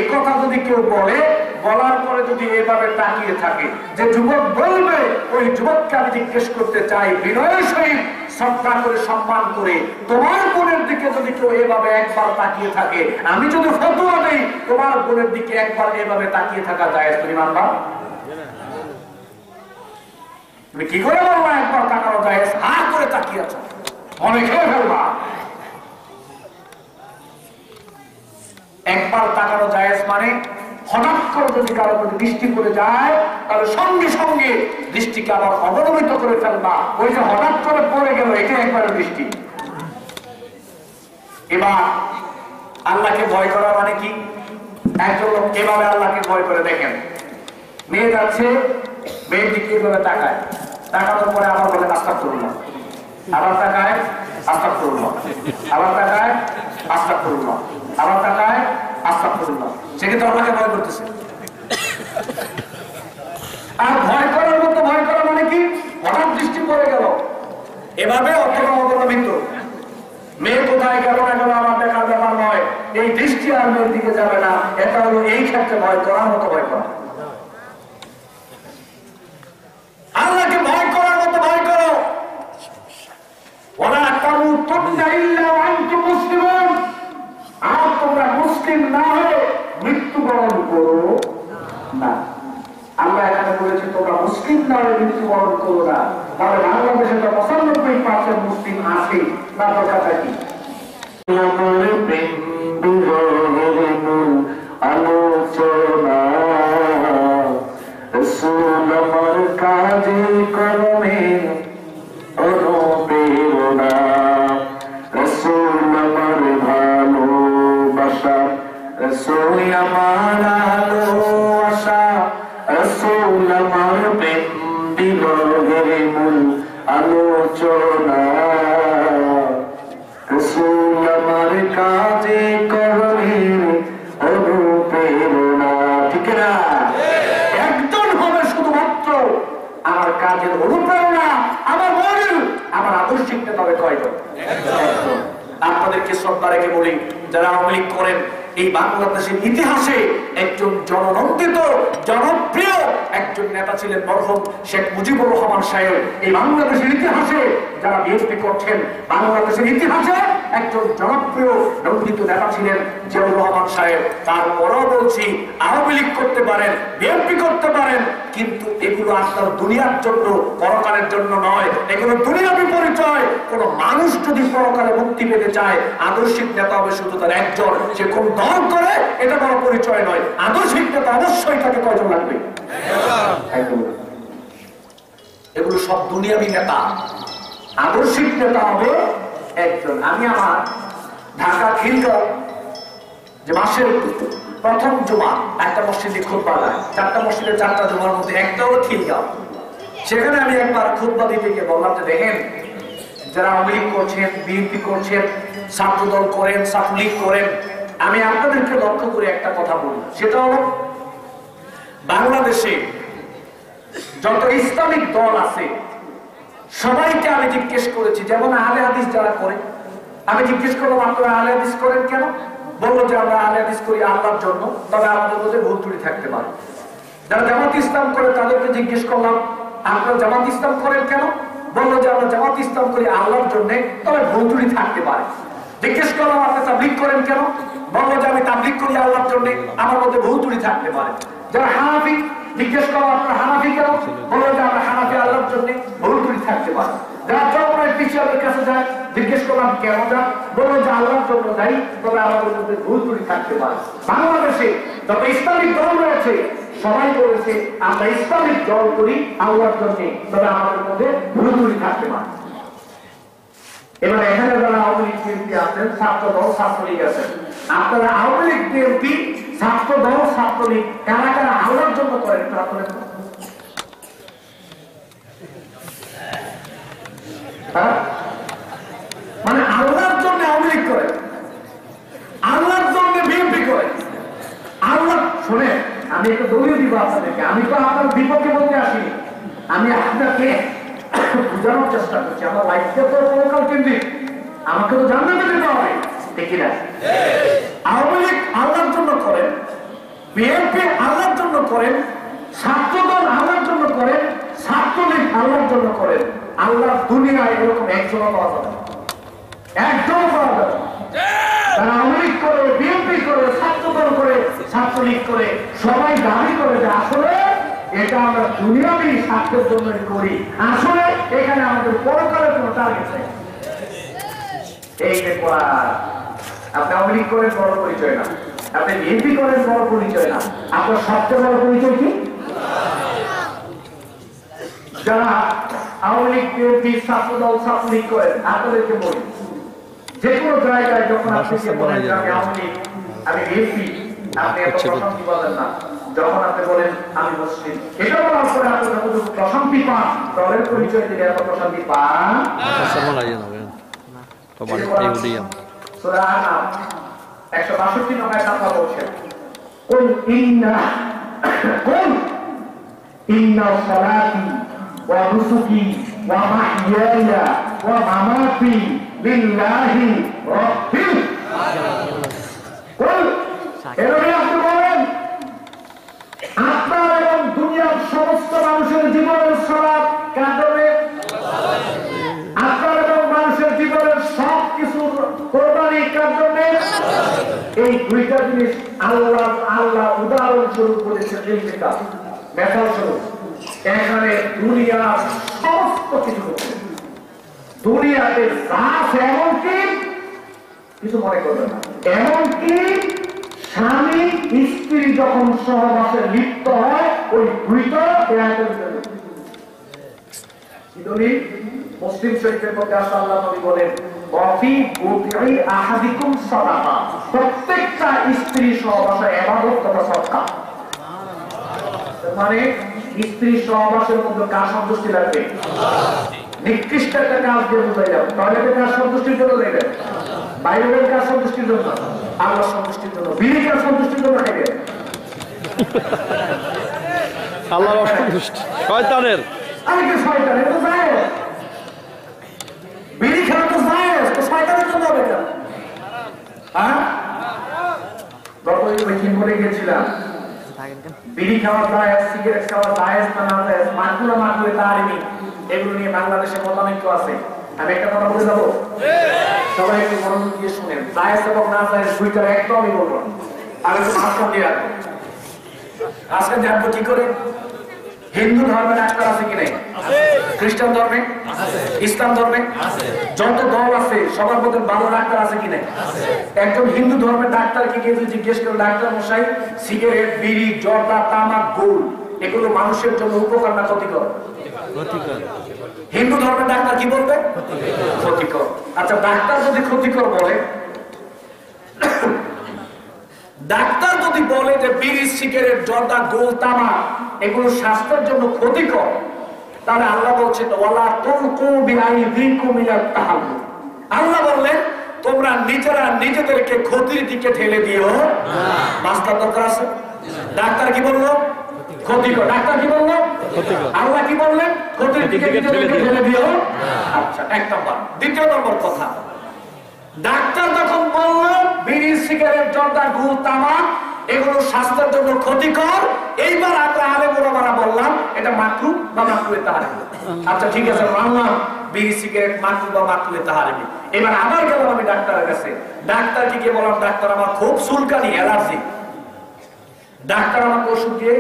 একথা যদি কেউ বলে, বলার পরে যদি এভাবে তাকিয়ে থাকে, যে যুবক বলবে, ওই যুবককে আমি জিজ্ঞেস করতে চাই বিনয়ের সহিত শ্রদ্ধা করে সম্মান করে, তোমার বোনের দিকে যদি কেউ এভাবে একবার তাকিয়ে থাকে, আমি যদি ফতোয়া দেই তোমার বোনের দিকে একবার এভাবে তাকিয়ে থাকা জায়েজ, তুমি মানবা? তুমি কি করে বলবা একবার তাকানো জায়েজ? হাত করে তাকিয়ে আছো, মনে খেয়ে ফেলবা। একবার তাকানো জায়েজ মানে হঠাৎ করে যদি কারো প্রতি দৃষ্টি পড়ে যায়, তাহলে সঙ্গে সঙ্গে দৃষ্টিকে আবার অবনমিত করে ফেলবা। ওই যে হঠাৎ করে পড়ে গেল, এটা একবার দৃষ্টি। এবার আল্লাহকে ভয় করা মানে কি? একজন লোক এভাবে আল্লাহকে ভয় করে, দেখেন মেয়ে যাচ্ছে, মেয়ের দিকে এভাবে তাকায়, তাকানোর পরে আবার বলে আস্তাগফিরুল্লাহ, আবার তাকায় আস্তাগফিরুল্লাহ, আবার তাকায় আস্তাগফিরুল্লাহ, আবার তাকায় আস্তাগফিরুল্লাহ। সে কিন্তু আল্লাহকে ভয় করতেছে। আর ভয় করার মতো ভয় করা মানে কি? হঠাৎ দৃষ্টি পড়ে গেল, এভাবে অর্থনগত মেয়ে কোথায় গেল না গেল আমার দেখার ব্যাপার নয়, এই দৃষ্টি আর মেয়ের দিকে যাবে না, এটা হলো এই ক্ষেত্রে ভয় করার মতো ভয় করা। আল্লাহকে ভয় করার মতো ভয় করো। ওয়ালা তামুতুন্না ইল্লা ওয়া আনতুম মুসলিমুন, আর তোমরা মুসলিম না হয়ে মৃত্যুবরণ করো না। আমরা এখানে বলেছি তোমরা মুসলিম না হয়ে মৃত্যুবরণ করো না, তাহলে বাংলাদেশে তো 95% মুসলিম আছে না? কথাটা কি? আলোচনা রাসূল আমার কাজে কর্মে অনুপ্রেরণা, রাসূল আমার ভালোবাসা, রাসূল আমার আলো আশা, রাসূল আমার প্রেম বিরহের মূল আলোচনা, রাসূল আমার কাজে কর্মের অনুপ্রেরণা। ঠিক না? একজন হবে শুধুমাত্র আমার কাজের অনুপ্রেরণা, আমার মডেল, আমার আদর্শিক নেতা হবে কয়জন? আপনাদেরকে শ্রদ্ধা রেখে বলি, যারা আওয়ামী লীগ করেন, এই বাংলাদেশের ইতিহাসে একজন জননন্দিত জনপ্রিয় একজন নেতা ছিলেন মরহুম শেখ মুজিবুর রহমান সাহেব। এই বাংলাদেশের ইতিহাসে যারা বিএনপি করছেন, বাংলাদেশের ইতিহাসে একজন জনপ্রিয় নন্দিত নেতা ছিলেন জিয়াউর রহমান সাহেব। তারপরও বলছি, আওয়ামী লীগ করতে পারেন, বিএনপি করতে পারেন, কিন্তু এগুলো আপনার দুনিয়ার জন্য, পরকালের জন্য নয়। এগুলো দুনিয়াবী পরিচয়। কোন মানুষ যদি পরকালে মুক্তি পেতে চায়, আদর্শিক নেতা হবে শুধু তার একজন। সে কোন দল করে এটা বড় পরিচয় নয়। আদর্শিক নেতা অবশ্যই তাকে কয়জন লাগবে? এগুলো সব দুনিয়াবী নেতা। আদর্শিক নেতা হবে একজন। আমি আমার ঢাকা খিলগাঁও যে মাসের প্রথম জুমা একটা মসজিদে খুতবা দেয়, 4টা মসজিদে 4টা জুমার মধ্যে একটা হলো খিলগাঁও। সেখানে আমি একবার খুতবা দিতে গিয়ে বললাম যে দেখেন, যারা আওয়ামী লীগ করছেন, বিএনপি করছেন, ছাত্রদল করেন, ছাত্রলীগ করেন, আমি আপনাদেরকে লক্ষ্য করে একটা কথা বলি, সেটা হলো বাংলাদেশে যত ইসলামিক দল আছে সবাইকে আমি জিজ্ঞেস করেছি, যেমন আহলে হাদিস যারা করে, আমি জিজ্ঞেস করলাম আপনারা আহলে হাদিস করেন কেন? বললো যে আমরা আহলে হাদিস করি আল্লাহর জন্য, তবে আমাদের মধ্যে ভুল ত্রুটি থাকতে পারে। যারা জামাত ইসলাম করে তাদেরকে জিজ্ঞেস করলাম আপনারা জামাত ইসলাম করেন কেন? বললো যে আমরা জামাত ইসলাম করি আল্লাহর জন্য, তবে ভুল ত্রুটি থাকতে পারে। জিজ্ঞেস করলাম আপনি তাবলীগ করেন কেন? বললো যে আমি তাবলীগ করি আল্লাহর জন্য, আমার মধ্যে ভুল ত্রুটি থাকতে পারে। যারা হানাফি, জিজ্ঞেস করলাম আপনারা হানাফি কেন? বললো যে আমরা হানাফি আল্লাহর জন্য, ভুল ত্রুটি থাকতে পারে। যারা চরমনের পিছিয়ে কাছে যায়, জিজ্ঞেস করলাম কেন যান? বললো যে আল্লাহর জন্য যাই, তবে আমাদের মধ্যে ভুল ত্রুটি থাকতে পারে। বাংলাদেশে যত ইসলামিক দল রয়েছে সবাই বলেছে আমরা ইসলামিক দল করি আল্লাহর জন্য, তবে আমাদের মধ্যে ভুল ত্রুটি থাকতে পারে। এবার এখানে যারা আওয়ামী লীগ বিএনপি আছেন, ছাত্র দল ছাত্রলীগ আছেন, আপনারা আওয়ামী লীগ বিএনপি ছাত্র দল ছাত্রলীগ কারা কারা আল্লাহর জন্য করেন? মানে আল্লাহর জন্য আওয়ামী লীগ করে, আল্লাহর জন্য বিএনপি করে। আল্লাহ শুনে, আমি একটু দলীয় দিব আপনাদেরকে, আমি তো আপনার বিপক্ষে বলতে আসিনি, আমি আপনাকে বুঝানোর চেষ্টা করছি। আমার লাইফটা তো পরকাল কেন্দ্রিক, আমাকে তো জান্নাতে যেতে হবে, ঠিক না? আওয়ামী লীগ আল্লাহর জন্য করেন, বিএনপি আল্লাহর জন্য করেন, ছাত্রদল আল্লাহর জন্য করেন, ছাত্রলীগ আল্লাহর জন্য করেন। আল্লাহ দুনিয়ায় এরকম একজনও পাওয়া যাবে, একজনও পাওয়া যাবে। তারা আওয়ামী লীগ করে, বিএনপি করে, ছাত্রদল করে, ছাত্রলীগ করে, সবাই দাবি করে যে আসলে এটা আমরা দুনিয়াবী স্বার্থের জন্য করি, আসলে এখানে আমাদের পরকালের কোনো টার্গেট নেই। এই আপনি আওয়ামী লীগ করেন বড় পরিচয় না, আপনি বিএনপি করেন বড় পরিচয় না, আপনার সবচেয়ে বড় পরিচয় কি? যারা আওয়ামী লীগ বিএনপি ছাত্রদল ছাত্রলীগ করেন, আপনাদেরকে বলি যে কোনো জায়গায় যখন আপনি বলেন আমি আওয়ামী লীগ, আমি বিএনপি, আপনি এত প্রশান্তি পাবেন না। যখন আপনি বলেন আমি মুসলিম, এটা বলার পরে আপনি যখন প্রশান্তি পান, দলের পরিচয় দিলে এত প্রশান্তি পান। সূরা আনাম 162 নম্বরে কথা বলছেন, কুল ইন্না সালাতি ওয়া নুসুকি ওয়া মাহইয়ায়া ওয়া মামাতি লিল্লাহি রাব্বিল আলামিন। কুল আপনি বলেন আপনার এবং দুনিয়ার সমস্ত মানুষের জীবনের সালাত কার জন্য? আপনার এবং মানুষের জীবনের সব কিছুর কোরবানি কার জন্য? এই দুইটা জিনিস আল্লাহ উদাহরণস্বরূপ বলেছেন। মেথাল স্বরূপ এখানে দুনিয়ার সমস্ত কিছু হচ্ছে, দুনিয়াতে এমনকি কিছু মনে করবে না, এমনকি স্বামী স্ত্রী যখন সহবাসে লিপ্ত হয় ওই দুইটা মুসলিম শরীফের মধ্যে আসলে আল্লাহ নবী বলেন প্রত্যেকটা স্ত্রী সহবাসে ইবাদত তথা সদকা। মানে স্ত্রী সহবাসের মধ্যে কার সন্তুষ্টি লাগবে? নিকৃষ্ট একটা কাজ দিয়ে বোঝাই যাবে। টয়লেটের কাজ সন্তুষ্টির জন্য নেবেন, বাইরের কাজ সন্তুষ্টির জন্য, আল্লাহ সন্তুষ্টির জন্য, বিড়ি কাজ সন্তুষ্টির জন্য নেবেন। আল্লাহ অসন্তুষ্ট শয়তানের, আরে কি শয়তানের তো যায়, বিড়ি খাওয়া তো যায়, তো শয়তানের জন্য হবে কেন? হ্যাঁ, গতদিন মিটিং করে গিয়েছিলাম, বিড়ি খাওয়া যায়, সিগারেট খাওয়া যায় না না যায়, মাকুলা মাকুলে তারিনি, এগুলো নিয়ে বাংলাদেশে মতানৈক্য আছে। আমি একটা কথা বলে যাবো, সবাই একটু মনোযোগ দিয়ে শুনেন। জায়েজ এবং না জায়েজ দুইটার একদম আমি বলবো, আমি তো ভাষণ দিয়ে রাখবো। আজকে জানবো কি করে হিন্দু ধর্মে ডাক্তার আছে কি নাই? খ্রিস্টান ধর্মে, ইসলাম ধর্মে যত দল আছে সবার মধ্যে ভালো ডাক্তার আছে কি নাই? একজন হিন্দু ধর্মের ডাক্তারকে গিয়ে জিজ্ঞেস করে, ডাক্তার মশাই সিগারেট, বিড়ি, জর্দা, তামাক, গুল এগুলো মানুষের জন্য উপকার না ক্ষতিকর? হিন্দু ধর্মের ডাক্তার কি বলবে? ক্ষতিকর। আচ্ছা, ডাক্তার যদি ক্ষতিকর বলে, ডাক্তার যদি বলে যে বিড়ি, সিগারেট, জর্দা, গোল, তামাক এগুলো স্বাস্থ্যের জন্য ক্ষতিকর, তাহলে আল্লাহ বলছেন ওয়ালা তুলকু বিআইদিকুম ইলাত তাহাল্লুক। আল্লাহ বললেন তোমরা নিজেরা নিজেদেরকে ক্ষতির দিকে ঠেলে দিও না। মাস্টার দরকার আছে? ডাক্তার কি বললো? ক্ষতিকর। ডাক্তার কি বললো? ক্ষতিকর। আল্লাহ কি বললেন? ক্ষতির দিকে নিজেদেরকে ঠেলে দিও। আচ্ছা, এক নম্বর। দ্বিতীয় নম্বর কথা, ডাক্তার যখন বলল বিড়ি, সিগারেট, জর্দা, গুল, তামাক এগুলো স্বাস্থ্যের জন্য ক্ষতিকর, এইবার আমরা আলেম ওলামারা বললাম এটা মাকরুহ বা মাকরুহে তাহরিম। আচ্ছা ঠিক আছে, মানলাম বিড়ি, সিগারেট মাকরুহ বা মাকরুহে তাহরিম। এবার আবার গেলাম আমি ডাক্তারের কাছে, ডাক্তারকে গিয়ে বললাম ডাক্তার আমার খুব চুলকানি, অ্যালার্জি। ডাক্তার আমাকে ওষুধ দিয়ে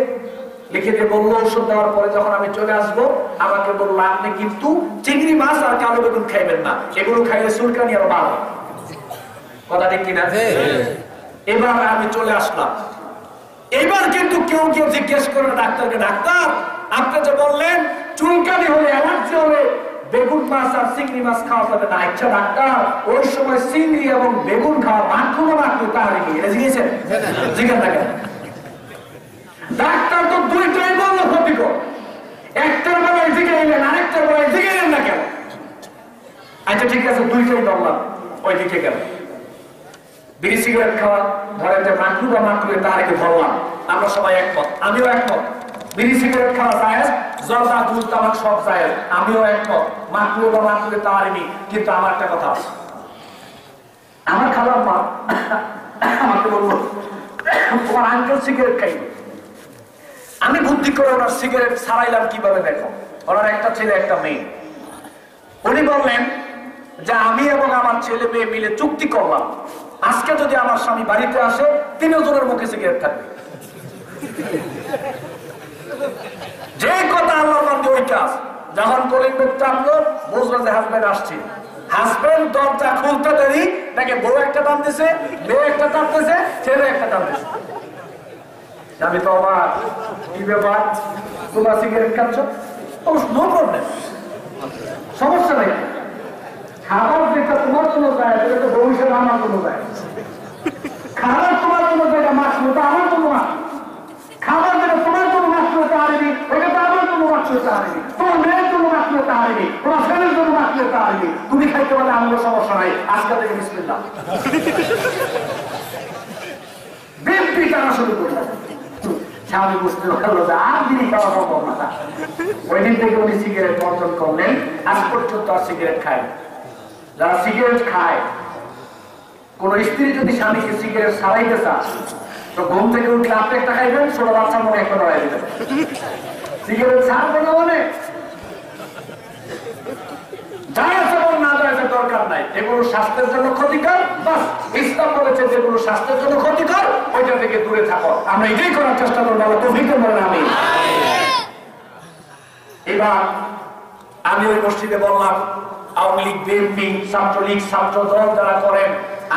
লিখে দিয়ে বললো, ওষুধ দেওয়ার পরে যখন আমি চলে আসবো আমাকে বললো আপনি কিন্তু চিংড়ি মাছ আর কালো বেগুন খাইবেন না, এগুলো খাইলে চুলকানি আরো বাড়ে। কথা ঠিক কিনা? এবার আমি চলে আসলাম। এবার কিন্তু কেউ কেউ জিজ্ঞেস করে ডাক্তারকে, ডাক্তার আপনি যে বললেন চুলকানি হলে, অ্যালার্জি হলে বেগুন মাছ আর চিংড়ি মাছ খাওয়া যাবে না। আচ্ছা ডাক্তার, ওই সময় চিংড়ি এবং বেগুন খাওয়া মাকরুহ না মাকরুহ তাহরিম, এটা জিজ্ঞেসেন? জিজ্ঞেস না কেন? ডাক্তার তো দুইটাই বললো ক্ষতিকর, একটার বেলায় জিজ্ঞেস আরেকটার বেলায় জিজ্ঞেস না কেন? আচ্ছা ঠিক আছে, দুইটাই বললাম, ওই দিকে গেল। বিড়ি, সিগারেট খাওয়া ধরেন যে মাকরুহ বা মাকরুহে তাহরিম বললাম, আমরা সবাই একমত, আমিও একমত। বিড়ি, সিগারেট খাওয়া জায়েজ, জর্দা, দুধ, তামাক সব জায়েজ, আমিও একমত, মাকরুহ বা মাকরুহে তাহরিম। কিন্তু আমার একটা কথা আছে, আমার খালাম্মা আমাকে বললো তোমার আঙ্কেল সিগারেট খাইবে। আমি বুদ্ধি করে ওনার সিগারেট ছাড়াইলাম কিভাবে, দেখো ওনার একটা ছেলে একটা মেয়ে। উনি বললেন যে আমি এবং আমার ছেলে মেয়ে মিলে চুক্তি করলাম, আজকে যদি আমার স্বামী বাড়িতে আসে 3 জনের মুখে সিগারেট থাকবে। যে কথা আল্লাহর বান্দা ওই কাজ। যখন কলিং বেল চাপলো বুঝলো যে হাজবেন্ড আসছে। হাজবেন্ড দরজা খুলতে দেরি নাকি বউ একটা টানতেছে, মেয়ে একটা টানতেছে, ছেলে একটা টানতেছে। আমি তো আমার কি ব্যাপার, তোমরা সিগারেট খাচ্ছ? নো প্রবলেম, সমস্যা নাই। খাবার যেটা তোমার জন্য যায় সেটা তো ভবিষ্যতে আমার জন্য যায়। খাবার তোমার জন্য যেটা মাসলো ওটা আমার জন্য মাসলো, খাবার যেটা তোমার জন্য মাসলো ওটা আরেনি, ওটা তো আমার জন্য মাসলো ওটা আরেনি, তোমার মেয়ের জন্য মাসলো ওটা আরেনি, তোমার ছেলের জন্য মাসলো ওটা আরেনি। তুমি খাইতে পারলে আমার সমস্যা নাই, আজকে থেকে বিসমিল্লাহ। বিএনপি টানা শুরু করলো, স্বামী বুঝতে পারলো যে আর দিনই খাওয়া সম্ভব না। ওই দিন থেকে উনি সিগারেট বর্জন করলেন, আজ পর্যন্ত আর সিগারেট খায়। যারা সিগারেট খায়, কোন স্ত্রী যদি স্বামীকে সিগারেট ছাড়াইতে চায় তো ঘুম থেকে উঠলে আপনি একটা খাইবেন, ছোট বাচ্চার মনে একটা লড়াই দিবেন। সিগারেট ছাড়বে না মানে দরকার নাই, এগুলো স্বাস্থ্যের জন্য ক্ষতিকর। বাস ইসলাম বলেছে যেগুলো স্বাস্থ্যের জন্য ক্ষতিকর ওইটা থেকে দূরে থাকো। আমরা এটাই করার চেষ্টা করবো। আমি এবার আমি ওই মসজিদে বললাম, আওয়ামী লীগ, বিএনপি, ছাত্রলীগ, ছাত্র দল যারা করেন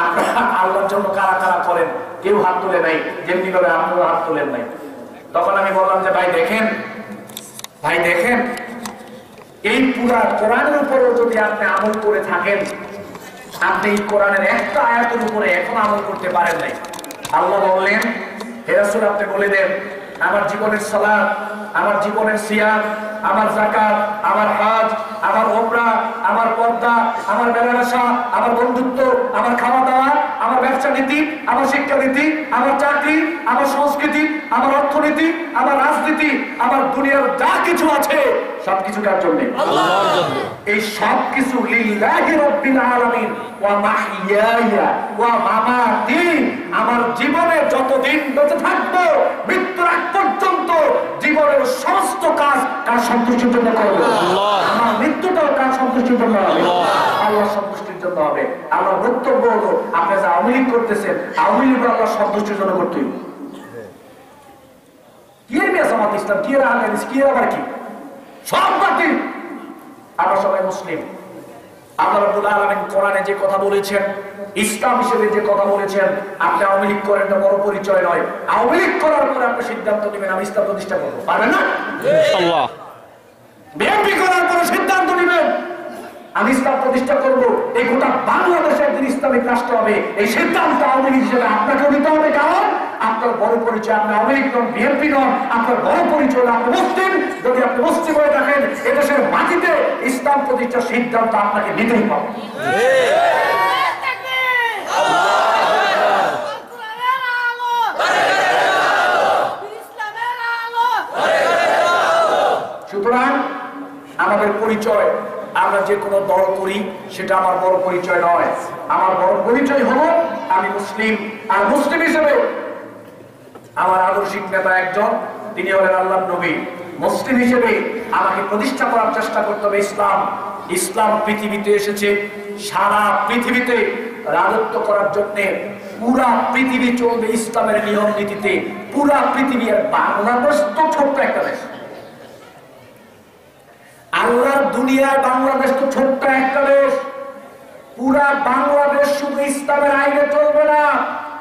আপনারা আল্লাহর জন্য কারা কারা করেন, কেউ হাত তুলে নাই, যেমনি করে আপনারা হাত তুলেন নাই। তখন আমি বললাম যে ভাই দেখেন এই পুরা কোরআনের উপরেও যদি আপনি আমল করে থাকেন, আপনি এই কোরআনের একটা আয়াতের উপরে এখন আমল করতে পারেন নাই। আল্লাহ বললেন, হে রাসূল আপনি বলে দেন আমার জীবনের সালাত, আমার জীবনের সিয়াম, আমার যাকাত, আমার হজ, আমার উমরা, আমার পর্দা, আমার মেলামেশা, আমার বন্ধুত্ব, আমার খাওয়া দাওয়া, আমার ব্যবসা নীতি, আমার শিক্ষানীতি, আমার চাকরি, আমার সংস্কৃতি, আমার অর্থনীতি, আমার রাজনীতি, আমার দুনিয়ার যা কিছু আছে সবকিছু কার জন্য? আল্লাহর জন্য। এই সবকিছু লিল্লাহি রাব্বিল আলামিন ওয়া মাহইয়ায়া ওয়া মামাতি, আমার জীবনে যতদিন বেঁচে থাকবো মৃত্যুর আগ পর্যন্ত জীবনের সমস্ত কাজ কার সন্তুষ্টির জন্য করবো? আল্লাহ। আমার মৃত্যুটাও কার সন্তুষ্টির জন্য হবে? আল্লাহ সন্তুষ্টির জন্য হবে। আমার বক্তব্য হলো আপনি যা আওয়ামী লীগ করতেছেন, আওয়ামী লীগ আল্লাহ সন্তুষ্টির জন্য করতে হবে। কি এর জামাত ইসলাম, কি এর আহলে হাদিস, কি এর আবার কি সব বাতিল। আমরা সবাই মুসলিম। আল্লাহ রাব্বুল আলামিন কোরআনে যে কথা বলেছেন, ইসলাম হিসেবে যে কথা বলেছেন, আপনি আওয়ামী লীগ করেন না বড় পরিচয় নয়। আওয়ামী লীগ করার পরে আপনি সিদ্ধান্ত নেবেন আমি ইসলাম প্রতিষ্ঠা করবো, পারবেন না? ইনশাআল্লাহ। বিএনপি করার পরে সিদ্ধান্ত নেবেন আমি ইসলাম প্রতিষ্ঠা করবো, এই গোটা বাংলাদেশে একদিন ইসলামিক রাষ্ট্র হবে, এই সিদ্ধান্ত আওয়ামী লীগ হিসেবে আপনাকেও নিতে হবে। কারণ আপনার বড় পরিচয় আপনি আওয়ামী লীগ নন, বিএনপি নন, আপনার বড় পরিচয় হলো আপনি মুসলিম। যদি আপনি মুসলিম হয়ে থাকেন এদেশের মাটিতে ইসলাম প্রতিষ্ঠার সিদ্ধান্ত আপনাকে নিতেই হবে। সুতরাং আমাদের পরিচয়, আমরা যে কোনো দল করি সেটা আমার বড় পরিচয় নয়। আমার বড় পরিচয় হলো আমি মুসলিম। আর মুসলিম হিসেবে আমার আদর্শিক নেতা একজন, তিনি হলেন আল্লাহর নবী। মুসলিম হিসেবে আমাকে প্রতিষ্ঠা করার চেষ্টা করতে হবে ইসলাম। ইসলাম পৃথিবীতে এসেছে সারা পৃথিবীতে রাজত্ব করার জন্য। পুরা পৃথিবী চলবে ইসলামের নিয়ম নীতিতে। পুরা পৃথিবী, আর বাংলাদেশ তো ছোট্ট একটা দেশ। আল্লাহর দুনিয়ায় বাংলাদেশ তো ছোট্ট একটা দেশ। পুরা বাংলাদেশ শুধু ইসলামের আইনে চলবে না,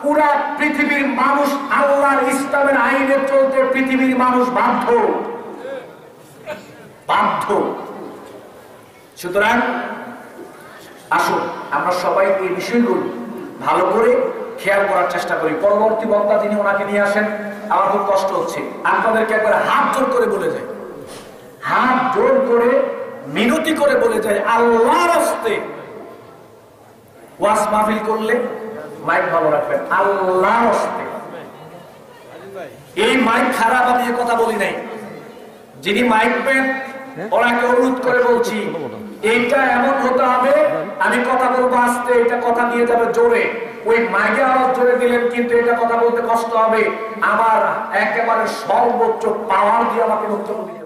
পুরা পৃথিবীর মানুষ আল্লাহর ইসলামের আইনে চলতে পৃথিবীর মানুষ বাধ্য। সুতরাং আসুন আমরা সবাই এই বিষয়গুলো ভালো করে খেয়াল করার চেষ্টা করি। পরবর্তী বক্তা যিনি ওনাকে নিয়ে আসেন, আমার খুব কষ্ট হচ্ছে। আপনাদেরকে একবার হাত জোর করে বলে যায়, হাত জোর করে মিনতি করে বলে যায়, আল্লাহর রাস্তায় ওয়াজ মাহফিল করলে মাইক ভালো রাখবেন। আল্লাহর রাস্তায় এই মাইক খারাপ আমি কথা বলি নাই। যিনি মাইক পেন ওনাকে অনুরোধ করে বলছি, এইটা এমন হতে হবে আমি কথা বলবো আস্তে, এটা কথা দিয়ে যাবে জোরে। ওই মাইকে আওয়াজ জোরে দিলেন কিন্তু এটা কথা বলতে কষ্ট হবে। আমার একেবারে সর্বোচ্চ পাওয়ার দিয়ে আমাকে বক্তব্য দিতে